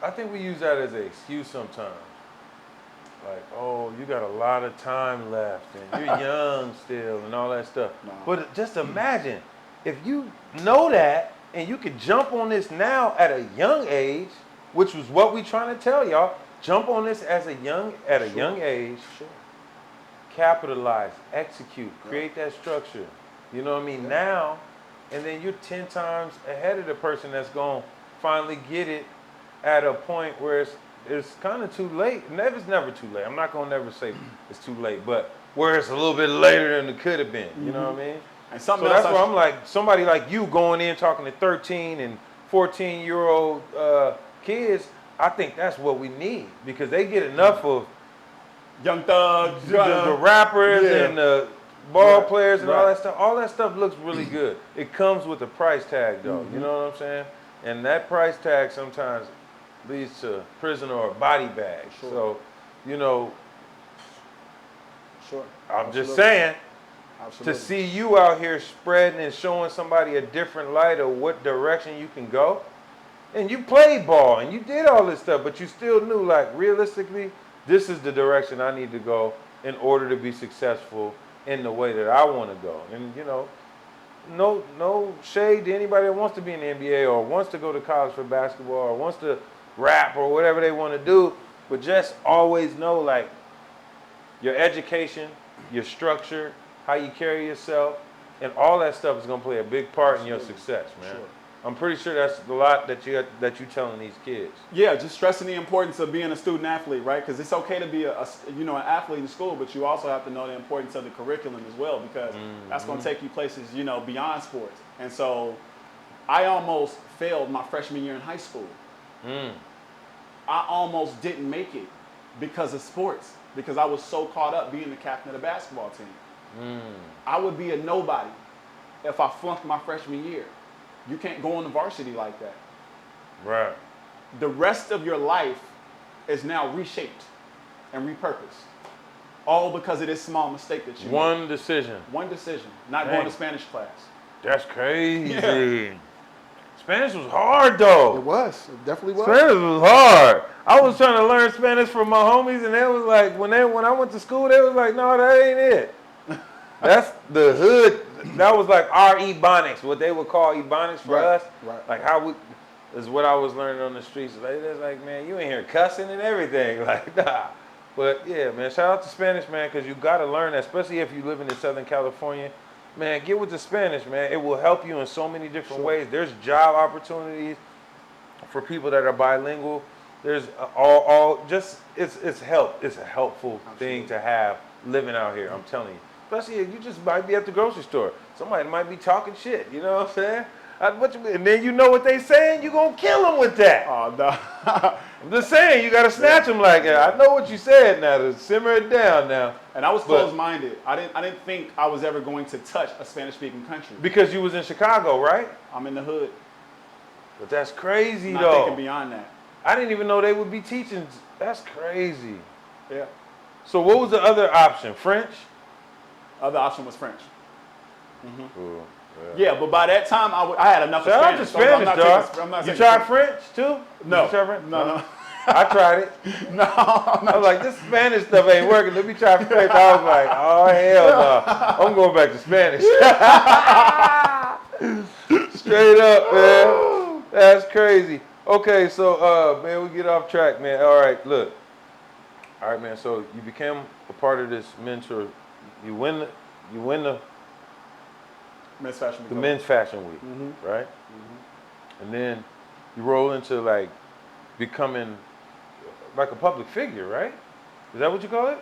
I think we use that as an excuse sometimes. like, oh, you got a lot of time left and you're young still and all that stuff. No. But just imagine if you know that and you could jump on this now at a young age, which was what we trying to tell y'all. Jump on this at a young age. Sure. Capitalize, execute, create that structure. You know what I mean? Yeah. Now, and then you're 10 times ahead of the person that's going to finally get it at a point where it's kind of too late. It's never too late. I'm not going to never say it's too late, but where it's a little bit later than it could have been. You know what I mean? And So something that's else why I'm like, somebody like you going in talking to 13 and 14-year-old kids, I think that's what we need because they get enough of Young Thugs, the rappers Yeah. and the ball Right, players and all right. that stuff. All that stuff looks really good. It comes with a price tag, though. You know what I'm saying? And that price tag sometimes leads to prison or a body bag. Sure. So, you know, Sure. I'm just Absolutely. saying, Absolutely. to see you out here spreading and showing somebody a different light of what direction you can go. And you played ball and you did all this stuff, but you still knew, like, realistically, this is the direction I need to go in order to be successful in the way that I want to go. And, you know, no shade to anybody that wants to be in the NBA or wants to go to college for basketball or wants to rap or whatever they want to do, but just always know, like, your education, your structure, how you carry yourself, and all that stuff is going to play a big part in your success, man. Sure. I'm pretty sure that's a lot that you telling these kids. Yeah, just stressing the importance of being a student athlete, right? Because it's okay to be an athlete in school, but you also have to know the importance of the curriculum as well, because that's going to take you places, beyond sports. And so, I almost failed my freshman year in high school. I almost didn't make it because of sports, because I was so caught up being the captain of the basketball team. I would be a nobody if I flunked my freshman year. You can't go on the varsity like that. Right. The rest of your life is now reshaped and repurposed. All because of this small mistake that you made. One decision. One decision. Not Dang. going to Spanish class. That's crazy. Yeah. Spanish was hard, though. It was. It definitely was. Spanish was hard. I was trying to learn Spanish from my homies, and they was like, when I went to school, they was like, no, that ain't it. That's the hood. That was like our Ebonics, what they would call Ebonics for Right, us. right. Like is what I was learning on the streets. It's like, man, you ain't here cussing and everything. Like, nah. But yeah, man, shout out to Spanish, man, because you got to learn that, especially if you live in Southern California. Man, get with the Spanish, man. It will help you in so many different ways. There's job opportunities for people that are bilingual. There's it's help. It's a helpful thing to have living out here, I'm telling you. Especially if you just might be at the grocery store. Somebody might be talking shit, you know what I'm saying? And then you know what they saying, you going to kill them with that. Oh, no. I'm just saying, you got to snatch them like that. I know what you said now, to simmer it down now. And I was closed-minded. I didn't think I was ever going to touch a Spanish-speaking country. Because you was in Chicago, right? I'm in the hood. But that's crazy, Not though. thinking beyond that. I didn't even know they would be teaching. That's crazy. Yeah. So what was the other option? French? Other option was French. Ooh, Yeah, but by that time, I had enough Shout out of to Spanish. Spanish, so dog. I'm not You taking tried French, too? No. You tried French? No. I tried it. No, I'm I not. was like, this Spanish stuff ain't working. Let me try French. I was like, oh, hell no. I'm going back to Spanish. Straight up, man. That's crazy. Okay, so, man, we get off track, man. All right, look. All right, man, so you became a part of this mentor. You win the Men's Fashion Week. the Men's Fashion Week, right? And then you roll into, like, becoming like a public figure, right? Is that what you call it?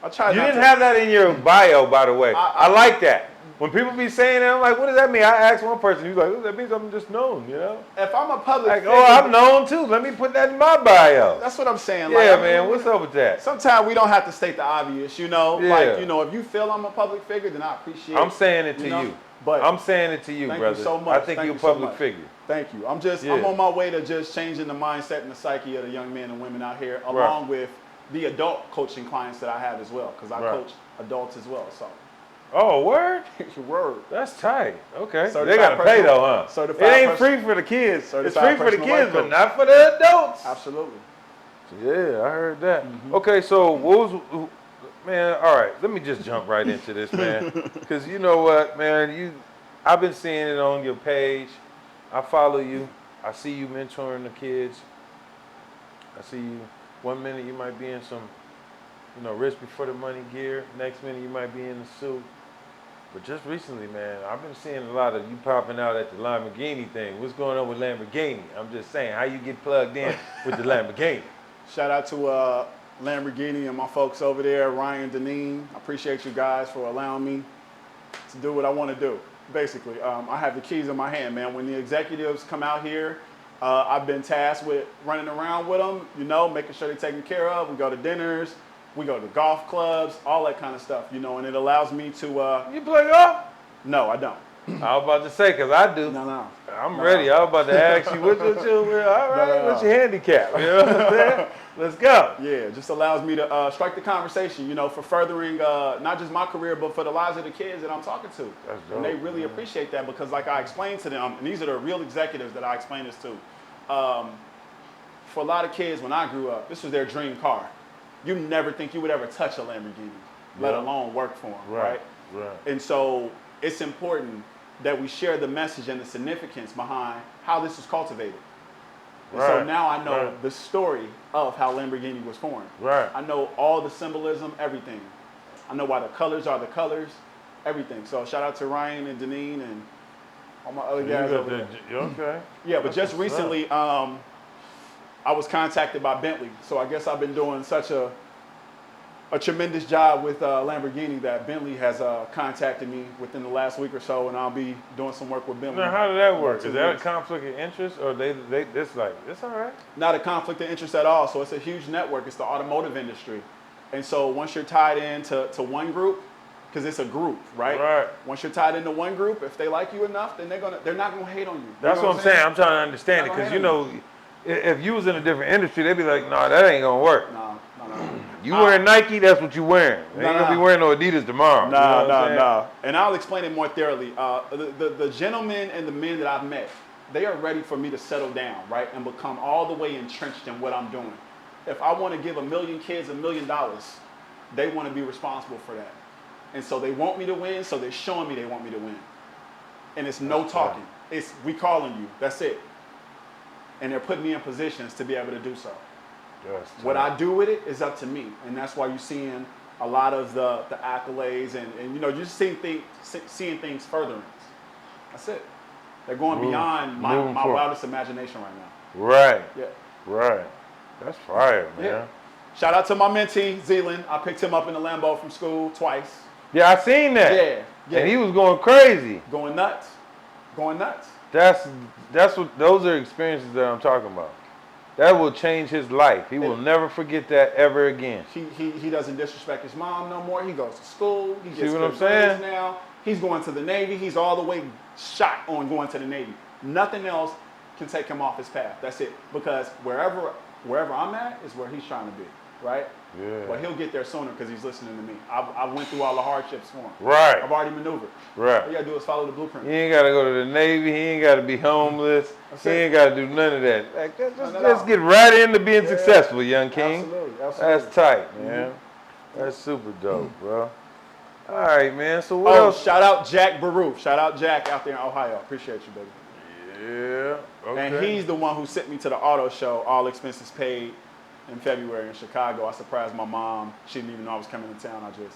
I tried You not didn't to. have that in your bio, by the way. I like that. When people be saying that, I'm like, what does that mean? I asked one person, he's like, oh, that means I'm just known, you know? If I'm a public Like, figure, oh, I'm known too. Let me put that in my bio. that's what I'm saying. Yeah, Like, I mean, man, what's up with that? Sometimes we don't have to state the obvious, you know? Yeah. Like, you know, if you feel I'm a public figure, then I appreciate it. I'm saying it to you know? you. But I'm saying it to you, thank brother. you so much. I think Thank you're a you so public much. figure. Thank you. I'm Yeah. on my way to just changing the mindset and the psyche of the young men and women out here, along with the adult coaching clients that I have as well, because I coach adults as well. So, Oh, word? your word. That's tight. Okay. Certified They got to pay though, huh? certified It ain't person- free for the kids. It's certified free for the personal kids, life but coach. not for the adults. Absolutely. Yeah, I heard that. Okay, so what was, man? All right, let me just jump right into this, man. Because you know what, man, I've been seeing it on your page. I follow you. I see you mentoring the kids. I see you. One minute you might be in some, rich before the money gear. Next minute you might be in the suit. But just recently, man, I've been seeing a lot of you popping out at the Lamborghini thing. What's going on with Lamborghini? I'm just saying, how you get plugged in with the Lamborghini? Shout out to Lamborghini and my folks over there, Ryan, Deneen. I appreciate you guys for allowing me to do what I want to do. Basically, I have the keys in my hand, man. When the executives come out here, I've been tasked with running around with them, making sure they're taken care of. We go to dinners, we go to golf clubs, all that kind of stuff, and it allows me to. You play golf? No, I don't. I was about to say, because I do. No. I'm ready. I was about to ask you, what's your handicap? You know what I'm saying? Let's go. Yeah, it just allows me to strike the conversation, for furthering not just my career, but for the lives of the kids that I'm talking to. That's dope, and they really appreciate that because, like I explained to them, and these are the real executives that I explain this to. For a lot of kids, when I grew up, this was their dream car. You never think you would ever touch a Lamborghini, let alone work for them, right? And so it's important that we share the message and the significance behind how this is cultivated. And so now I know the story of how Lamborghini was formed. I know all the symbolism, everything. I know why the colors are the colors, everything. So shout out to Ryan and Deneen and all my other guys over there. Okay. Yeah, but just recently, I was contacted by Bentley. So I guess I've been doing such a tremendous job with Lamborghini that Bentley has contacted me within the last week or so, and I'll be doing some work with Bentley. Now, how did that work? Is that a conflict of interest, or it's all right? Not a conflict of interest at all. So it's a huge network. It's the automotive industry. And so once you're tied into one group, because it's a group, right? Once you're tied into one group, if they like you enough, then they're not gonna hate on you. That's what I'm saying. I'm trying to understand it, because if you was in a different industry, they'd be like, "No, that ain't gonna work." No. You wearing Nike, that's what you wearing. They ain't gonna be wearing no Adidas tomorrow. No. And I'll explain it more thoroughly. The gentlemen and the men that I've met, they are ready for me to settle down, right, and become all the way entrenched in what I'm doing. If I want to give 1 million kids $1 million, they want to be responsible for that. And so they want me to win, so they're showing me they want me to win. And it's no talking. It's we calling you. That's it. And they're putting me in positions to be able to do so. What I do with it is up to me, and that's why you're seeing a lot of the accolades, and you're just seeing things furtherance. That's it. They're going beyond my wildest imagination right now. Right. Yeah. Right. That's fire, man. Yeah. Shout out to my mentee, Zealand. I picked him up in the Lambo from school twice. Yeah, I seen that. Yeah. And he was going crazy. Going nuts. That's what those are experiences that I'm talking about. That will change his life. He will never forget that ever again. He doesn't disrespect his mom no more. He goes to school. He gets what I'm good saying? grades now. He's going to the Navy. He's all the way shot on going to the Navy. Nothing else can take him off his path. That's it. Because wherever I'm at is where he's trying to be, right? Yeah. But he'll get there sooner because he's listening to me. I went through all the hardships for him. Right. I've already maneuvered. Right. All you got to do is follow the blueprint. He ain't got to go to the Navy. He ain't got to be homeless. He ain't got to do none of that. Like, let's get right into being successful, young king. Absolutely. That's tight, man. That's super dope, bro. All right, man. So what else? Shout out Jack Baruch. Shout out Jack out there in Ohio. Appreciate you, baby. Yeah. Okay. And he's the one who sent me to the auto show, all expenses paid, in February in Chicago. I surprised my mom. She didn't even know I was coming to town. I just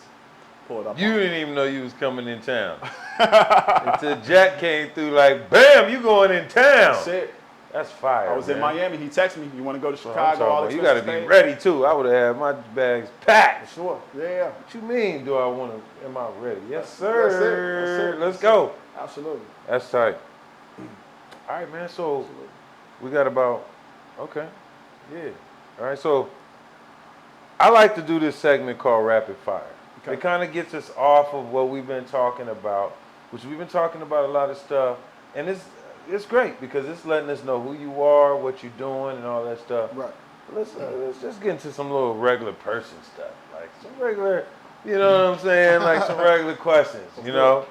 pulled up. You didn't even know you was coming in town. Until Jack came through like, bam, you going in town. That's it. That's fire. I was in Miami. He texted me, you want to go to So Chicago? All you got to expenses be paid? ready too. I would have had my bags packed. Sure. Yeah. What you mean, do I want to, am I ready? Yes, sir. That's it. Let's go. Absolutely. That's tight. All right, man. So we got about, okay. Yeah. All right. So I like to do this segment called Rapid Fire. Okay. It kind of gets us off of what we've been talking about, which we've been talking about a lot of stuff. And it's great because it's letting us know who you are, what you're doing, and all that stuff. Right. Let's just get into some little regular person stuff, like some regular, you know what I'm saying, like some regular questions, you know.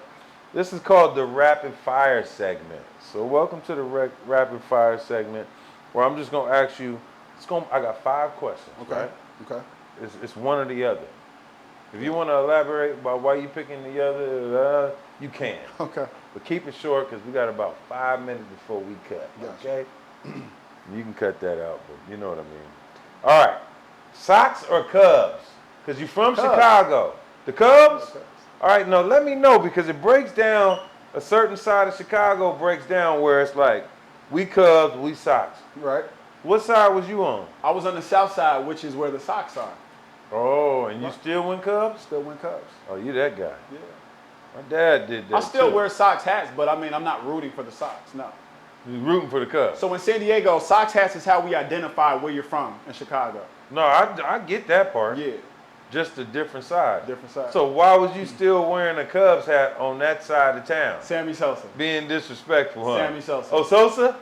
This is called the Rapid Fire segment. So welcome to the Rapid Fire segment, where I'm just gonna ask you I got 5 questions, Okay. right? Okay. It's one or the other. If you want to elaborate about why you picking the other, you can. Okay. But keep it short because we got about 5 minutes before we cut. Gotcha. Okay? You can cut that out, but you know what I mean. All right. Sox or Cubs? Because you're from Cubs. Chicago. The Cubs? Cubs. All right, no, let me know because it breaks down, a certain side of Chicago breaks down where it's like, we Cubs, we Sox. Right. What side was you on? I was on the south side, which is where the Sox are. Oh, and you still win Cubs? Still win Cubs. Oh, you that guy. Yeah. My dad did that I still too. wear Sox hats, but I mean, I'm not rooting for the Sox, no. You're rooting for the Cubs. So in San Diego, Sox hats is how we identify where you're from in Chicago. No, I get that part. Yeah, Just a different side. different side. So why was you still wearing a Cubs hat on that side of town? Sammy Sosa. Being disrespectful, huh? Sammy Sosa. Oh, Sosa?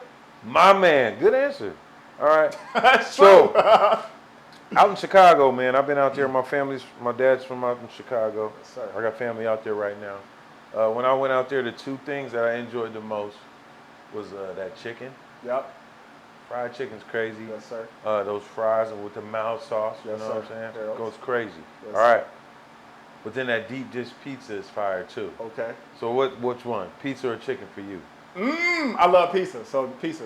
My man. Good answer. All right. That's So, true. out in Chicago, man, I've been out there. My dad's from out in Chicago. Yes, sir. I got family out there right now. When I went out there, the 2 things that I enjoyed the most was that chicken. Yep. Fried chicken's crazy. Yes, sir. Those fries and with the mild sauce, you Yes, know what I'm sir. saying? Harold's. Goes crazy. Yes, All right. But then that deep dish pizza is fire too. Okay. So which one? Pizza or chicken for you? I love pizza, so pizza.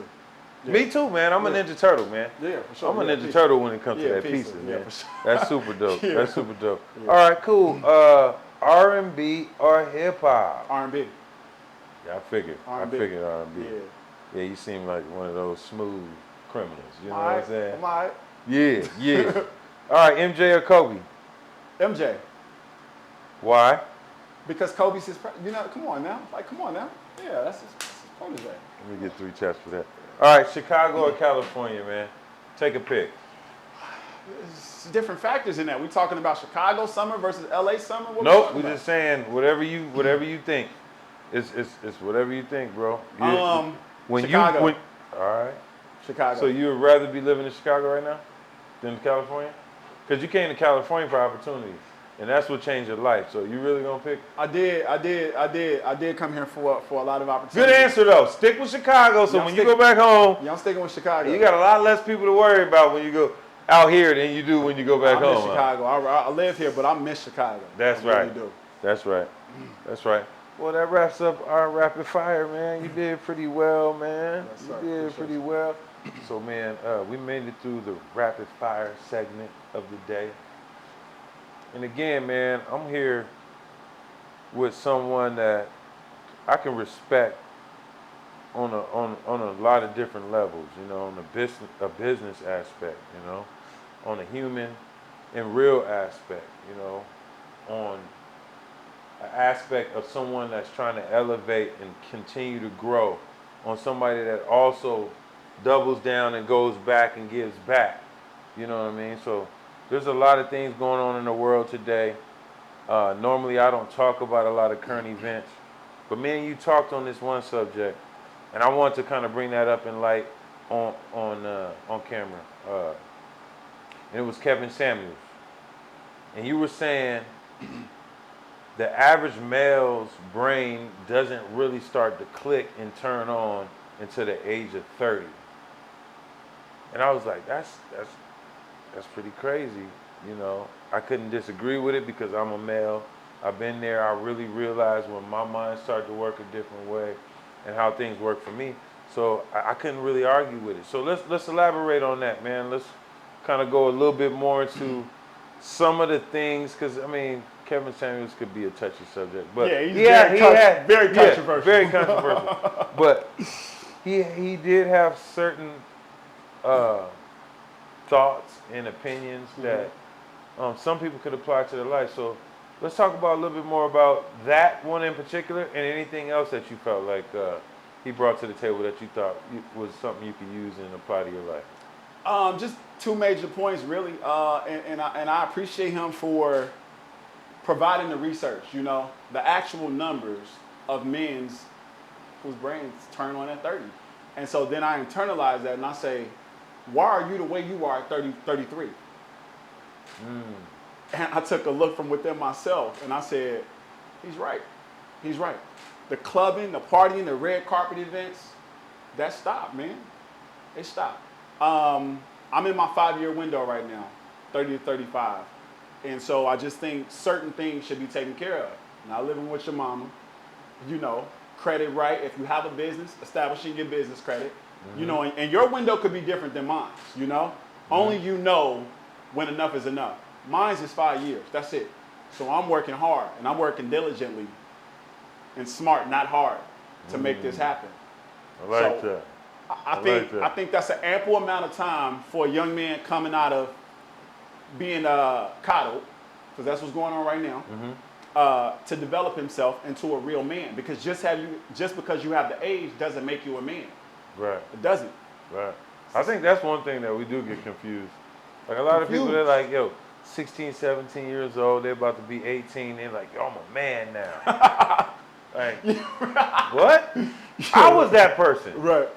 Yeah. Me too, man. I'm a Ninja Turtle, man. Yeah, for sure. I'm a Yeah, Ninja pizza. Turtle when it comes to Yeah, that pizza. pizza, Yeah, man. for sure. That's super dope. Yeah. That's super dope. Yeah. All right, cool. R&B or hip hop? R&B. Yeah, I figured. R&B. I figured R&B. Yeah. Yeah, you seem like one of those smooth criminals. You know All what right. I'm saying? I'm all right. Yeah, yeah. All right, MJ or Kobe? MJ. Why? Because Kobe's his, come on now. Like, come on now. Yeah, that's his protege. Let me get 3 chaps for that. All right, Chicago or California, man? Take a pick. There's different factors in that. We talking about Chicago summer versus LA summer? What we Nope, talking we're about? just saying whatever you think. It's whatever you think, bro. Chicago. All right. Chicago. So you would rather be living in Chicago right now than California? Because you came to California for opportunities, and that's what changed your life. So you really gonna pick? I did come here for a lot of Good opportunities. answer though. Stick with Chicago. So Yeah, when you go back home, Yeah, I'm sticking with Chicago. you got a lot less people to worry about when you go out here than you do when you go back I home. miss huh? Chicago. I live here, but I miss Chicago. That's I really right. do. That's right. That's right. Well, that wraps up our rapid fire, man. You did pretty well, man. Yes, sir. You did Appreciate pretty well. So, man, we made it through the rapid fire segment of the day. And again, man, I'm here with someone that I can respect on a lot of different levels. You know, on a business aspect. You know, on a human and real aspect. You know, on an aspect of someone that's trying to elevate and continue to grow, on somebody that also doubles down and goes back and gives back. You know what I mean? So there's a lot of things going on in the world today. Normally I don't talk about a lot of current events, but me and you talked on this one subject, and I want to kind of bring that up in light on camera. And it was Kevin Samuels. And you were saying the average male's brain doesn't really start to click and turn on until the age of 30. And I was like, that's pretty crazy, you know. I couldn't disagree with it because I'm a male. I've been there. I really realized when my mind started to work a different way and how things work for me. So I couldn't really argue with it. So let's elaborate on that, man. Let's kind of go a little bit more into some of the things, because I mean, Kevin Samuels could be a touchy subject, but Yeah, he's very controversial. very controversial. But he did have certain thoughts and opinions that some people could apply to their life. So let's talk about a little bit more about that one in particular, and anything else that you felt like he brought to the table that you thought was something you could use and apply to your life. Just 2 major points, really, and I appreciate him for providing the research. You know, the actual numbers of men's whose brains turn on at 30, and so then I internalize that and I say, why are you the way you are at 30, 33? And I took a look from within myself and I said, he's right. He's right. The clubbing, the partying, the red carpet events, that stopped, man. It stopped. I'm in my 5-year window right now, 30 to 35. And so I just think certain things should be taken care of. Not living with your mama, you know, credit right. If you have a business, establishing your business credit, you know, and your window could be different than mine, you know. Only you know when enough is enough. Mine's is 5 years, that's it. So I'm working hard and I'm working diligently and smart, not hard, to make this happen. I like So, that. I think that's an ample amount of time for a young man coming out of being coddled, because that's what's going on right now, to develop himself into a real man. Because just because you have the age doesn't make you a man. Right. It doesn't. Right. I think that's one thing that we do get confused. Like a lot of people, they're like, yo, 16, 17 years old, they're about to be 18, they're like, yo, I'm a man now. Like, what? I was that person. Right.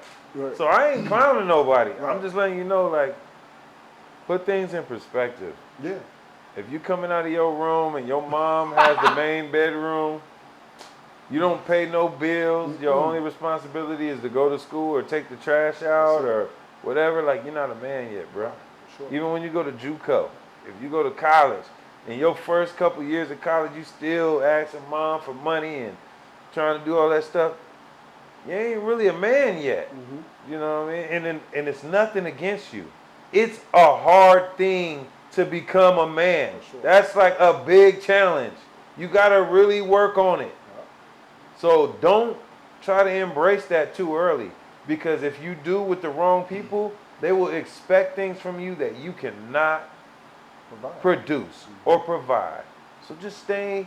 So I ain't clowning nobody. I'm just letting you know, like, put things in perspective. Yeah. If you coming out of your room and your mom has the main bedroom, you don't pay no bills, your only responsibility is to go to school or take the trash out or whatever, like, you're not a man yet, bro. Sure. Even when you go to JUCO, if you go to college, in your first couple years of college, you still asking mom for money and trying to do all that stuff, you ain't really a man yet. You know what I mean? And it's nothing against you. It's a hard thing to become a man. Sure. That's like a big challenge. You got to really work on it. So don't try to embrace that too early, because if you do with the wrong people, they will expect things from you that you cannot produce or provide. So just stay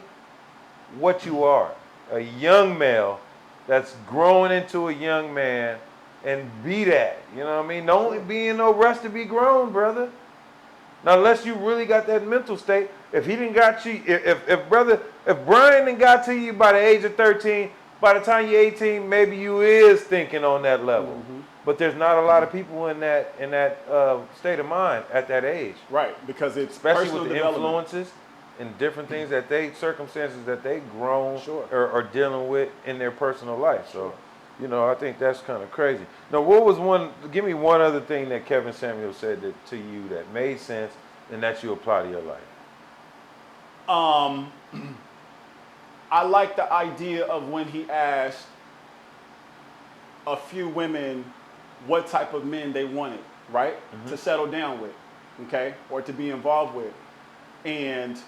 what you are, a young male that's growing into a young man, and be that. You know what I mean? Don't be in no rush to be grown, brother. Now, unless you really got that mental state, if he didn't got you, if Brian didn't got to you by the age of 13, by the time you're 18, maybe you is thinking on that level. But there's not a lot of people in that state of mind at that age. Right, because it's Especially personal with the development. influences and different things that circumstances that they grown Sure. or are dealing with in their personal life. So, you know, I think that's kind of crazy. Now, give me one other thing that Kevin Samuel said to you that made sense and that you apply to your life. I like the idea of when he asked a few women what type of men they wanted, right? To settle down with, okay? Or to be involved with. And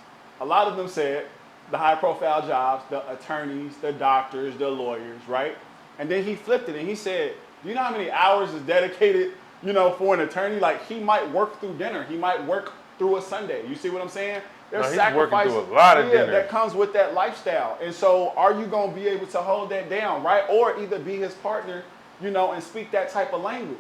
a lot of them said the high profile jobs, the attorneys, the doctors, the lawyers, right? And then he flipped it and he said, do you know how many hours is dedicated, you know, for an attorney? Like, he might work through dinner. He might work through a Sunday. You see what I'm saying? There's He's sacrifice working through a lot of dinner that comes with that lifestyle. And so are you going to be able to hold that down, right? Or either be his partner, you know, and speak that type of language.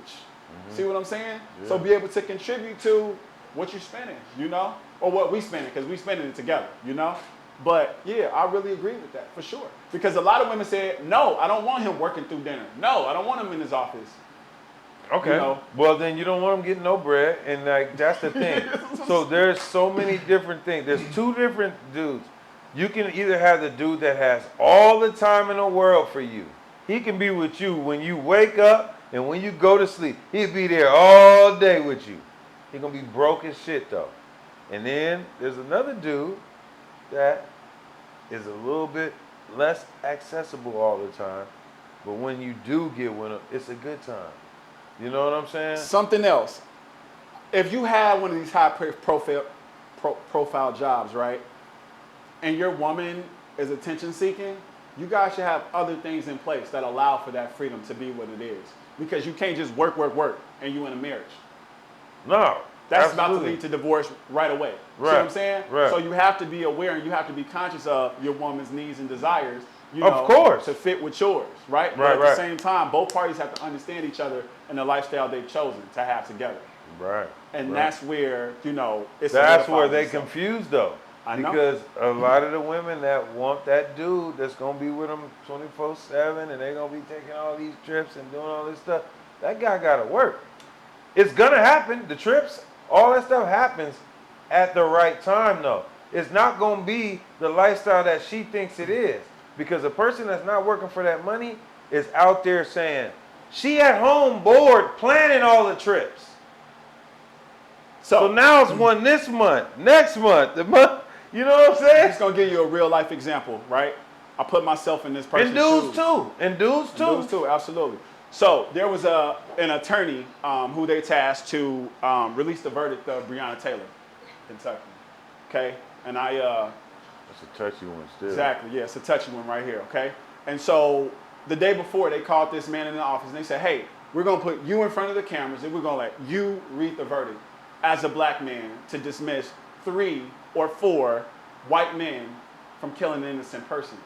See what I'm saying? Yeah. So be able to contribute to what you're spending, you know, or what we spending, because we spending it together, you know. But yeah, I really agree with that for sure. Because a lot of women said, no, I don't want him working through dinner. No, I don't want him in his office. Okay. You know? Well, then you don't want him getting no bread, and like that's the thing. So there's so many different things. There's two different dudes. You can either have the dude that has all the time in the world for you. He can be with you when you wake up and when you go to sleep. He'll be there all day with you. He's gonna be broke as shit though. And then there's another dude that is a little bit less accessible all the time, but when you do get with him, it's a good time. You know what I'm saying? Something else. If you have one of these high profile jobs, right, and your woman is attention seeking, you guys should have other things in place that allow for that freedom to be what it is. Because you can't just work, and you in a marriage. No. That's absolutely. about to lead to divorce right away. Right. See what I'm saying? Right. So you have to be aware and you have to be conscious of your woman's needs and desires, you know, Of course. to fit with yours, right? But Right, at right. the same time, both parties have to understand each other and the lifestyle they've chosen to have together. Right. And right. that's where, you know, it's That's where they solidifies itself. confused though. I know. Because a lot of the women that want that dude that's gonna be with them 24/7 and they're gonna be taking all these trips and doing all this stuff, that guy gotta work. It's gonna happen. The trips, all that stuff happens at the right time though. It's not gonna be the lifestyle that she thinks it is. Because a person that's not working for that money is out there saying, she at home bored planning all the trips. So now it's one this month, next month, the month. You know what I'm saying? It's gonna give you a real life example, right? I put myself in this person's And dudes shoes. too. And dudes too. Dudes too, absolutely. So there was an attorney who they tasked to release the verdict of Breonna Taylor, Kentucky. Okay, and That's a touchy one still. exactly, yeah, it's a touchy one right here. Okay, and so the day before they called this man in the office and they said, hey, we're gonna put you in front of the cameras and we're gonna let you read the verdict as a black man to dismiss 3 or 4 white men from killing an innocent person.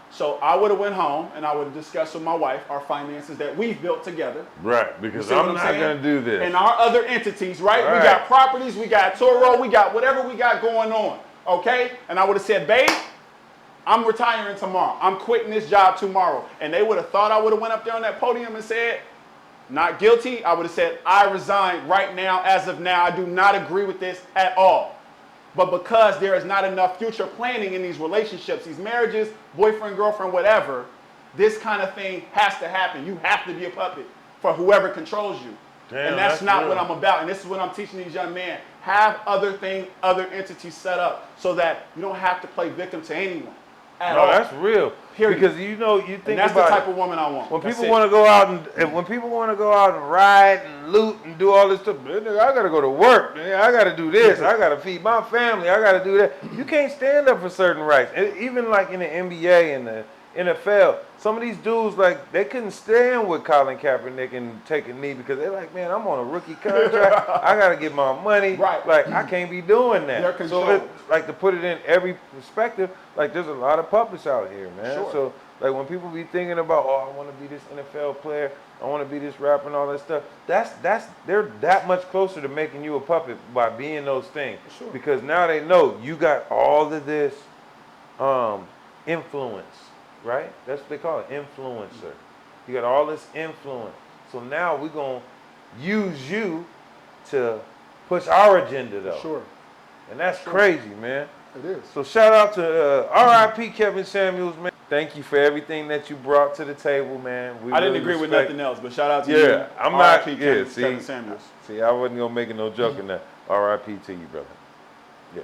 So I would have went home and I would have discussed with my wife our finances that we've built together. Right, because See what I'm not saying? going to do this. And our other entities, right? Right. We got properties, we got Toro, we got whatever we got going on, okay? And I would have said, babe, I'm retiring tomorrow. I'm quitting this job tomorrow. And they would have thought I would have went up there on that podium and said, not guilty. I would have said, I resign right now, as of now. I do not agree with this at all. But because there is not enough future planning in these relationships, these marriages, boyfriend, girlfriend, whatever, this kind of thing has to happen. You have to be a puppet for whoever controls you. Damn, and that's not real. what I'm about. And this is what I'm teaching these young men. Have other things, other entities set up so that you don't have to play victim to anyone at all. No, that's real. Period. Because you know, you think And that's the about type it. of woman I want. When That's people it. want to go out and when people want to go out and ride and loot and do all this stuff, I gotta go to work. I gotta do this. I gotta feed my family. I gotta do that. You can't stand up for certain rights. Even like in the NBA and the NFL, some of these dudes like they couldn't stand with Colin Kaepernick and take a knee because they're like, man, I'm on a rookie contract. I gotta get my money. Right. Like I can't be doing that. They're So controlled. it's like to put it in every perspective. Like there's a lot of puppets out here, man. Sure. So. Like when people be thinking about, oh, I want to be this NFL player, I want to be this rapper and all that stuff. They're that much closer to making you a puppet by being those things. Sure. Because now they know you got all of this influence, right? That's what they call it, influencer. You got all this influence. So now we're gonna use you to push our agenda, though. Sure, And that's crazy, man. it is. So shout out to R.I.P. Kevin Samuels, man. Thank you for everything that you brought to the table, man. I didn't agree with nothing else, but shout out to you. Yeah, I'm not. R.I.P. Yeah, Kevin Samuels. See, I wasn't gonna make no joke in that. R.I.P. to you, brother. Yeah.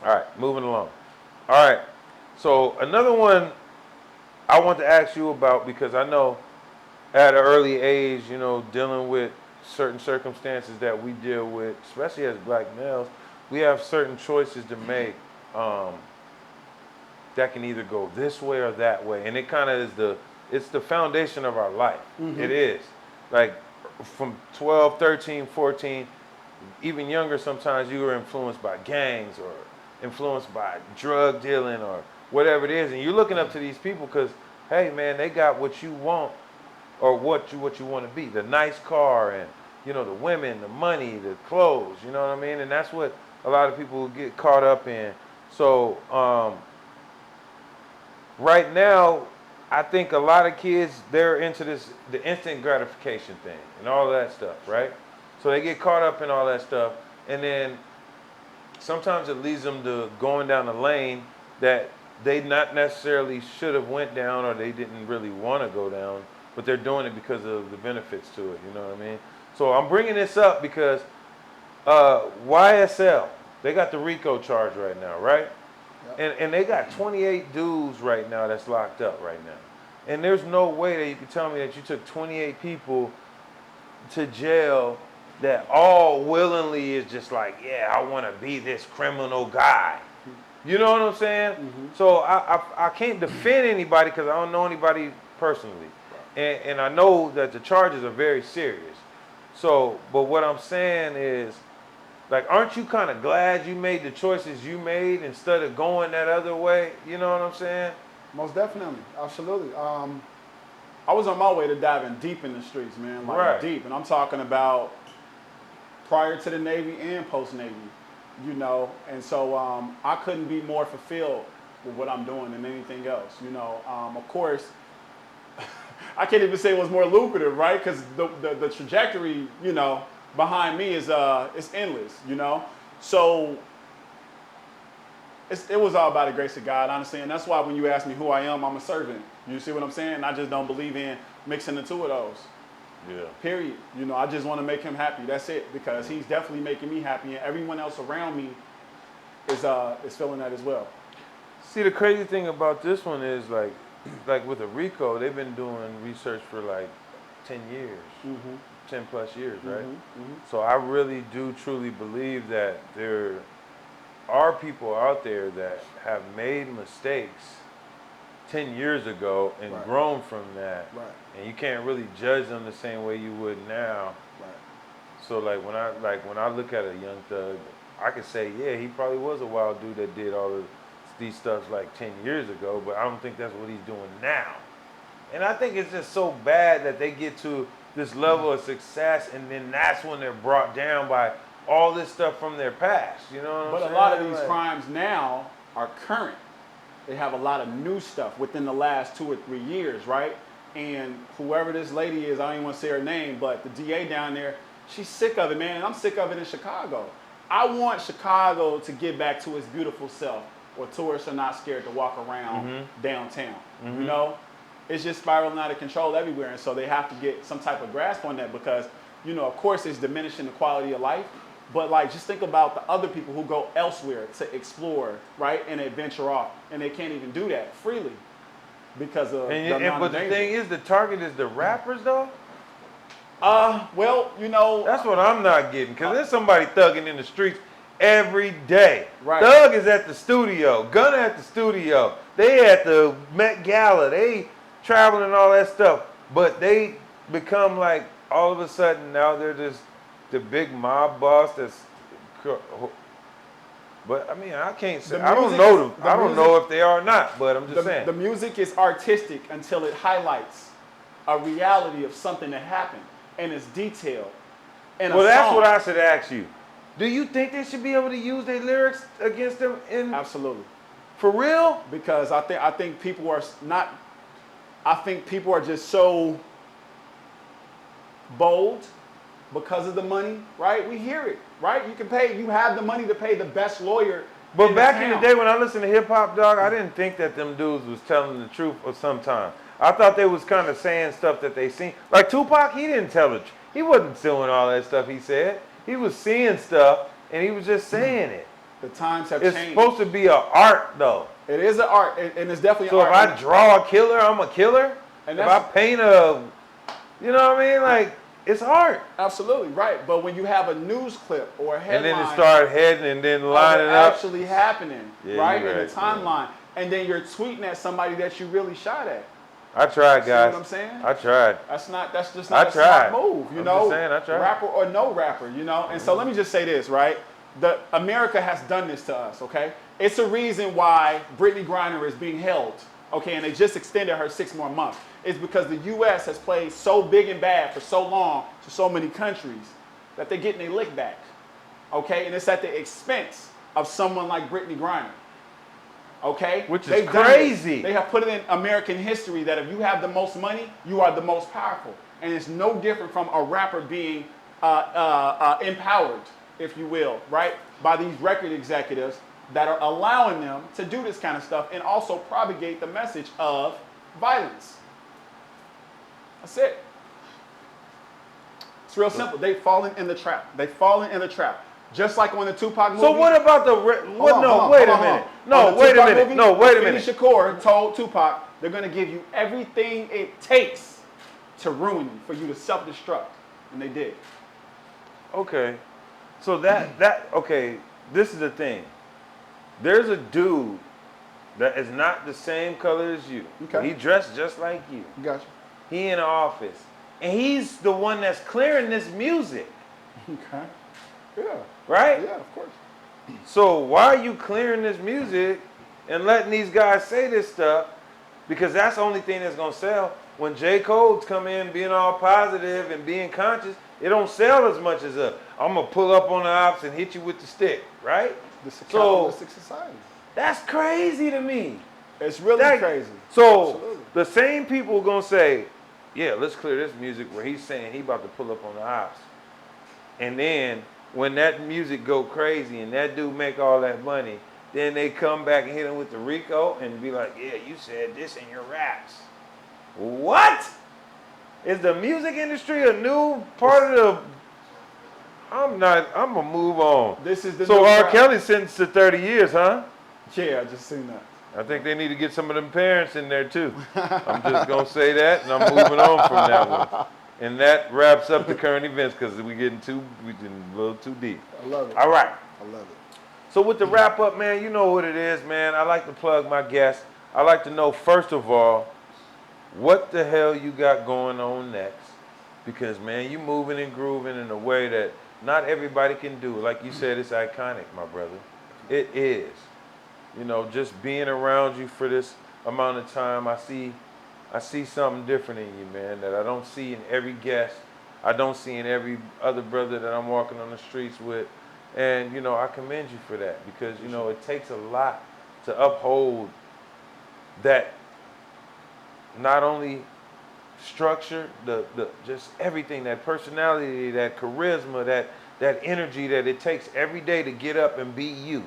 All right, moving along. All right. So another one I want to ask you about because I know at an early age, you know, dealing with certain circumstances that we deal with, especially as black males, we have certain choices to make that can either go this way or that way. And it kind of is the foundation of our life. Mm-hmm. It is. Like from 12, 13, 14, even younger sometimes you were influenced by gangs or influenced by drug dealing or whatever it is. And you're looking up to these people because, hey man, they got what you want or what you want to be. The nice car and, you know, the women, the money, the clothes, you know what I mean? And that's what a lot of people get caught up in. So, right now, I think a lot of kids, they're into the instant gratification thing and all that stuff, right? So they get caught up in all that stuff, and then sometimes it leads them to going down a lane that they not necessarily should have went down or they didn't really want to go down, but they're doing it because of the benefits to it, you know what I mean? So I'm bringing this up because YSL, they got the RICO charge right now, right? And they got 28 dudes right now that's locked up right now. And there's no way that you can tell me that you took 28 people to jail that all willingly is just like, yeah, I want to be this criminal guy. You know what I'm saying? Mm-hmm. So I can't defend anybody because I don't know anybody personally. And I know that the charges are very serious. So, but what I'm saying is, like, aren't you kind of glad you made the choices you made instead of going that other way? You know what I'm saying? Most definitely, absolutely. I was on my way to diving deep in the streets, man, like Right. deep. And I'm talking about prior to the Navy and post-Navy, you know. And so I couldn't be more fulfilled with what I'm doing than anything else, you know. Of course, I can't even say it was more lucrative, right? Because the trajectory, you know, behind me is it's endless, you know. So it was all by the grace of God, honestly, and that's why when you ask me who I am, I'm a servant. You see what I'm saying? I just don't believe in mixing the two of those. Yeah. Period. You know, I just want to make him happy. That's it. Because he's definitely making me happy, and everyone else around me is feeling that as well. See, the crazy thing about this one is like with a Rico, they've been doing research for like 10 years, 10 plus years, right? So I really do truly believe that there are people out there that have made mistakes 10 years ago and Right. grown from that. Right. And you can't really judge them the same way you would now. Right. So when I look at a Young Thug, I could say, yeah, he probably was a wild dude that did all of these stuff like 10 years ago, but I don't think that's what he's doing now. And I think it's just so bad that they get to this level of success and then that's when they're brought down by all this stuff from their past. You know what I'm But saying? a lot of these Like- crimes now are current. They have a lot of new stuff within the last 2 or 3 years, right? And whoever this lady is, I don't even want to say her name, but the DA down there, she's sick of it, man. And I'm sick of it in Chicago. I want Chicago to get back to its beautiful self, where tourists are not scared to walk around downtown. You know, it's just spiraling out of control everywhere, and so they have to get some type of grasp on that because, you know, of course, it's diminishing the quality of life. But like, just think about the other people who go elsewhere to explore, right, and adventure off, and they can't even do that freely because of the amount but of the danger. thing is, the target is the rappers, though. Well, you know, That's what I'm not getting, because there's somebody thugging in the streets every day. Right. Thug is at the studio, Gunna at the studio, they at the Met Gala, they traveling and all that stuff, but they become like, all of a sudden, now they're just the big mob boss that's, but I mean, I can't say, The I don't music know is- them, the I don't music- know if they are or not, but I'm just saying. the music is artistic until it highlights a reality of something that happened, and it's detailed. And Well, that's what I should ask you. Do you think they should be able to use their lyrics against them in Absolutely. for real? Because I think people are not. I think people are just so bold because of the money, right? We hear it, right? You can pay. You have the money to pay the best lawyer. But back in town. the day when I listened to hip hop, dog, I didn't think that them dudes was telling the truth or sometimes. I thought they was kind of saying stuff that they seen. Like Tupac, he didn't tell the truth. He wasn't doing all that stuff he said. He was seeing stuff and he was just saying it. the times have It's changed. supposed to be an art though. It is an art, and it's definitely So an if art. I draw a killer, I'm a killer. And If I that's- paint a, you know what I mean? Like, it's art. Absolutely right, but when you have a news clip or a headline, And then it started heading and then of lining it up. actually happening, Yeah, right, you're in right, the timeline, and then you're tweeting at somebody that you really shot at. I tried, See guys. what I'm saying? I tried. That's just I not a smart tried. move, you I'm know. just saying, I tried. Rapper or no rapper, you know. And so let me just say this, right? America has done this to us, okay? It's a reason why Brittany Griner is being held, okay? And they just extended her 6 more months. It's because the U.S. has played so big and bad for so long to so many countries that they're getting their lick back, okay? And it's at the expense of someone like Brittany Griner. Okay? Which is They've done crazy. this. They have put it in American history that if you have the most money, you are the most powerful. And it's no different from a rapper being empowered, if you will, right? By these record executives that are allowing them to do this kind of stuff and also propagate the message of violence. That's it. It's real simple. They've fallen in the trap. They've fallen in the trap. Just like on the Tupac movie. So what about the, wait a minute. No, wait a minute. No, wait a minute. Shakur told Tupac, they're going to give you everything it takes to ruin you, for you to self-destruct. And they did. Okay. So okay, this is the thing. There's a dude that is not the same color as you. Okay. He dressed just like you. Gotcha. He in the office. And he's the one that's clearing this music, Okay. Yeah. right? Yeah, of course. So why are you clearing this music and letting these guys say this stuff? Because that's the only thing that's gonna sell. When J. Cole's come in being all positive and being conscious, it don't sell as much as I'm gonna pull up on the ops and hit you with the stick, right? This is a So- capitalistic society. That's crazy to me. It's really That- crazy. So Absolutely. the same people gonna say, yeah, let's clear this music where he's saying he about to pull up on the ops. And then when that music go crazy and that dude make all that money, then they come back and hit him with the Rico and be like, yeah, you said this in your raps. What? Is the music industry a new part of the? I'm gonna move on. This is the So new R. crowd. Kelly sentenced to 30 years, huh? Yeah, I just seen that. I think they need to get some of them parents in there too. I'm just gonna say that, and I'm moving on from that one. And that wraps up the current events because we getting a little too deep. I love it. All right. I love it. So with the wrap up, man, you know what it is, man. I like to plug my guests. I like to know first of all, what the hell you got going on next? Because man, you moving and grooving in a way that not everybody can do. Like you said, it's iconic, my brother. It is. You know, just being around you for this amount of time, I see something different in you, man, that I don't see in every guest. I don't see in every other brother that I'm walking on the streets with. And, you know, I commend you for that because, you know, it takes a lot to uphold that not only structure, the just everything, that personality, that charisma, that energy that it takes every day to get up and be you.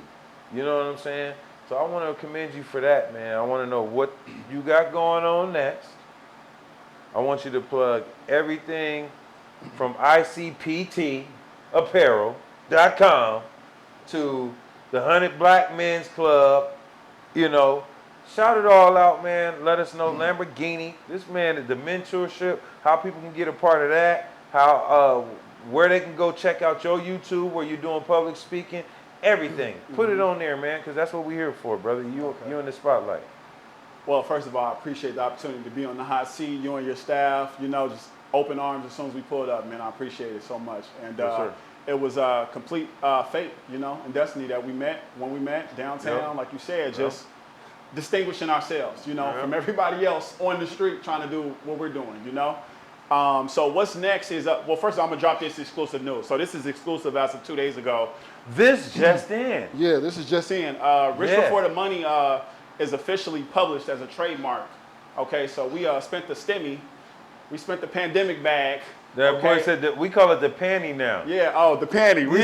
You know what I'm saying? So I want to commend you for that, man. I want to know what you got going on next. I want you to plug everything from ICPTapparel.com to the 100 Black Men's Club. You know, shout it all out, man. Let us know Lamborghini. This man is the mentorship, how people can get a part of that, how where they can go check out your YouTube where you're doing public speaking. Everything. Put it on there, man, because that's what we're here for, brother. You in the spotlight. Well, first of all, I appreciate the opportunity to be on the hot seat. You and your staff, you know, just open arms as soon as we pulled up, man. I appreciate it so much. And Yes, sir. it was complete fate, you know, and destiny that we met when we met downtown, Yep. like you said, Yep. just distinguishing ourselves, you know, from everybody else on the street trying to do what we're doing, you know. So what's next is, well, first of all, I'm going to drop this exclusive news. So this is exclusive as of 2 days ago. This just in. Yeah, this is just In Rich Yeah. Before the Money is officially published as a trademark. Okay, so we spent the STEMI, we spent the pandemic bag. That boy said that we call it the panty now. Yeah, oh, the panty. We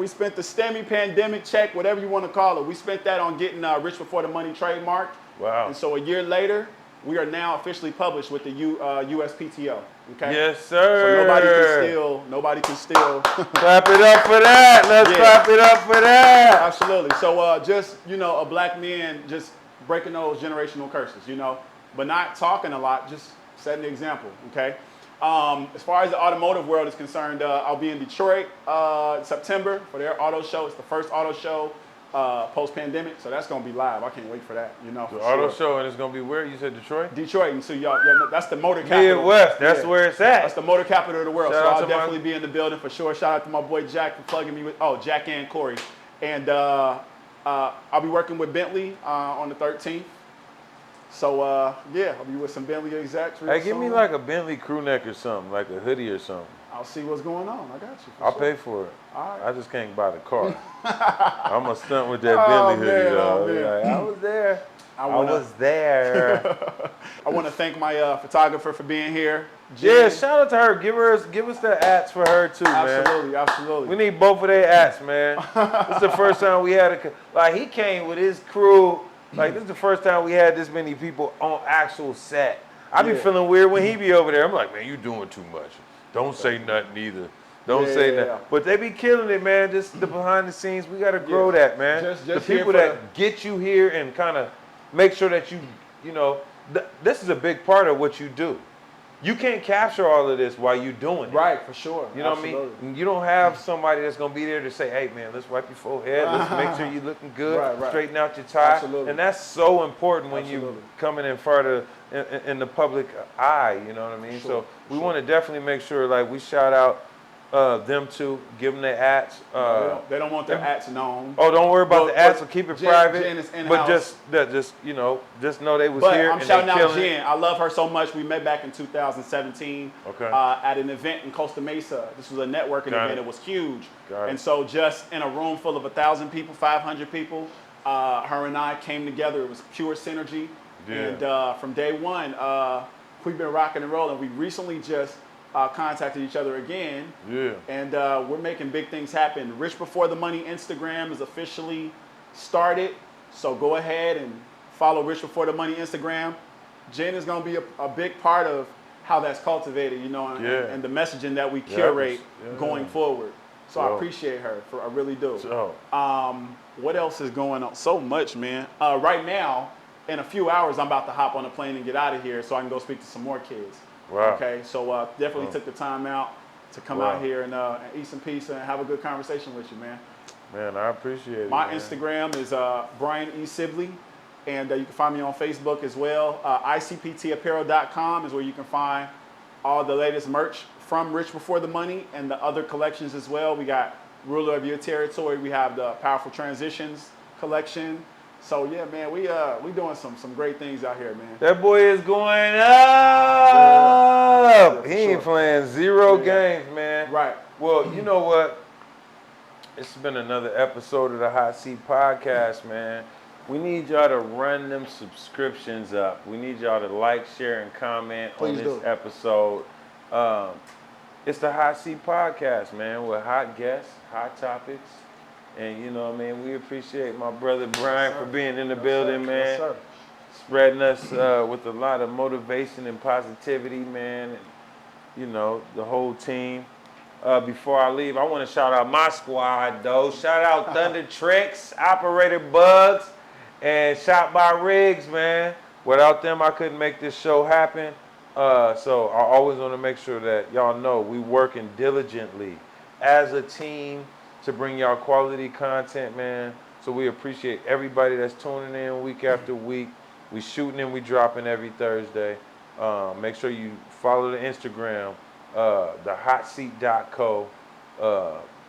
spent the STEMI pandemic check, whatever you want to call it. We spent that on getting Rich Before the Money trademarked. Wow. And so a year later, we are now officially published with the USPTO. Okay. Yes, sir. So nobody can steal. Clap it up for that. Let's clap it up for that. Absolutely. So just, you know, a black man just breaking those generational curses, you know, but not talking a lot, just setting the example, okay? As far as the automotive world is concerned, I'll be in Detroit in September for their auto show. It's the first auto show post-pandemic, so that's going to be live. I can't wait for that, you know. The auto show, and it's going to be where? You said Detroit? Detroit, and so y'all know, that's the motor capital. Midwest, that's where it's at. That's the motor capital of the world. Shout So out I'll to definitely be in the building for sure. Shout out to my boy Jack for plugging me with, Jack and Corey. And I'll be working with Bentley on the 13th. So I'll be with some Bentley execs. Hey, give me like a Bentley crew neck or something, like a hoodie or something. I'll see what's going on. I got you. I'll pay for it. All right. I just can't buy the car. I'm going to stunt with that Oh, Bentley hoodie, man, dog. man. Like, I was there. I was there. I want to thank my photographer for being here. Yeah, Jen. shout out to her. Give us the ats for her too, man. Absolutely. We need both of their ats, man. This is the first time we had he came with his crew. Like, this is the first time we had this many people on actual set. I be feeling weird when he be over there. I'm like, man, you doing too much. Don't say nothing either. Don't say nothing. But they be killing it, man. Just the behind the scenes, we got to grow that, man. Just the people that get you here and kind of make sure that you know, this is a big part of what you do. You can't capture all of this while you're doing it. Right, for sure. You know what I mean? You don't have somebody that's going to be there to say, hey, man, let's wipe your forehead. Let's make sure you're looking good. Right. Straighten out your tie. Absolutely. And that's so important when you coming in front of, in the public eye, you know what I mean? Sure, So we want to definitely make sure, like, we shout out them two, give them their ats. They don't want their ats known. Oh, don't worry about the ats, so keep it private. Jen is but in-house. just know they was But here I'm and shouting they out killing Jen. it. I love her so much. We met back in 2017 at an event in Costa Mesa. This was a networking event. It was huge. And so just in a room full of 1,000 people, 500 people, her and I came together. It was pure synergy. And from day one, we've been rocking and rolling. We recently just contacted each other again. And we're making big things happen. Rich Before the Money Instagram is officially started. So go ahead and follow Rich Before the Money Instagram. Jen is going to be a big part of how that's cultivated, you know, and the messaging that we curate going forward. So I appreciate her. I really do. What else is going on? So much, man. Right now, in a few hours, I'm about to hop on a plane and get out of here so I can go speak to some more kids. Wow. Okay, so definitely took the time out to come out here and eat some pizza and have a good conversation with you, man. Man, I appreciate it. My man. Instagram is Brian E. Sibley, and you can find me on Facebook as well. ICPTapparel.com is where you can find all the latest merch from Rich Before the Money and the other collections as well. We got Ruler of Your Territory. We have the Powerful Transitions collection. So yeah, man, we doing some great things out here, man. That boy is going up. He ain't playing zero games, man. Right. Well, you know what? It's been another episode of the Hot Seat Podcast, man. We need y'all to run them subscriptions up. We need y'all to like, share, and comment on this episode. It's the Hot Seat Podcast, man, with hot guests, hot topics. And, you know what I mean, we appreciate my brother Brian for being in the building, man. Yes, Spreading us with a lot of motivation and positivity, man. And, you know, the whole team. Before I leave, I want to shout out my squad, though. Shout out Thunder Tricks, Operator Bugs, and Shot by Riggs, man. Without them, I couldn't make this show happen. So I always want to make sure that y'all know we working diligently as a team to bring y'all quality content, man. So we appreciate everybody that's tuning in week after week. We shooting and we dropping every Thursday. Make sure you follow the Instagram, thehotseat.co.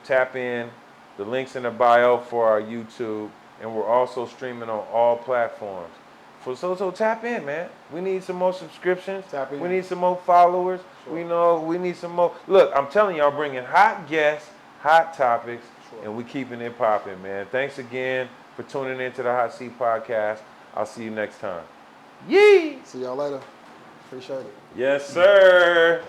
Tap in. The link's in the bio for our YouTube. And we're also streaming on all platforms. So tap in, man. We need some more subscriptions. Tap in. We need some more followers. Sure. We need some more. Look, I'm telling y'all, bringing hot guests, hot topics, and we keeping it popping, man. Thanks again for tuning in to the Hot Seat Podcast. I'll see you next time. Yee! See y'all later. Appreciate it. Yes, sir.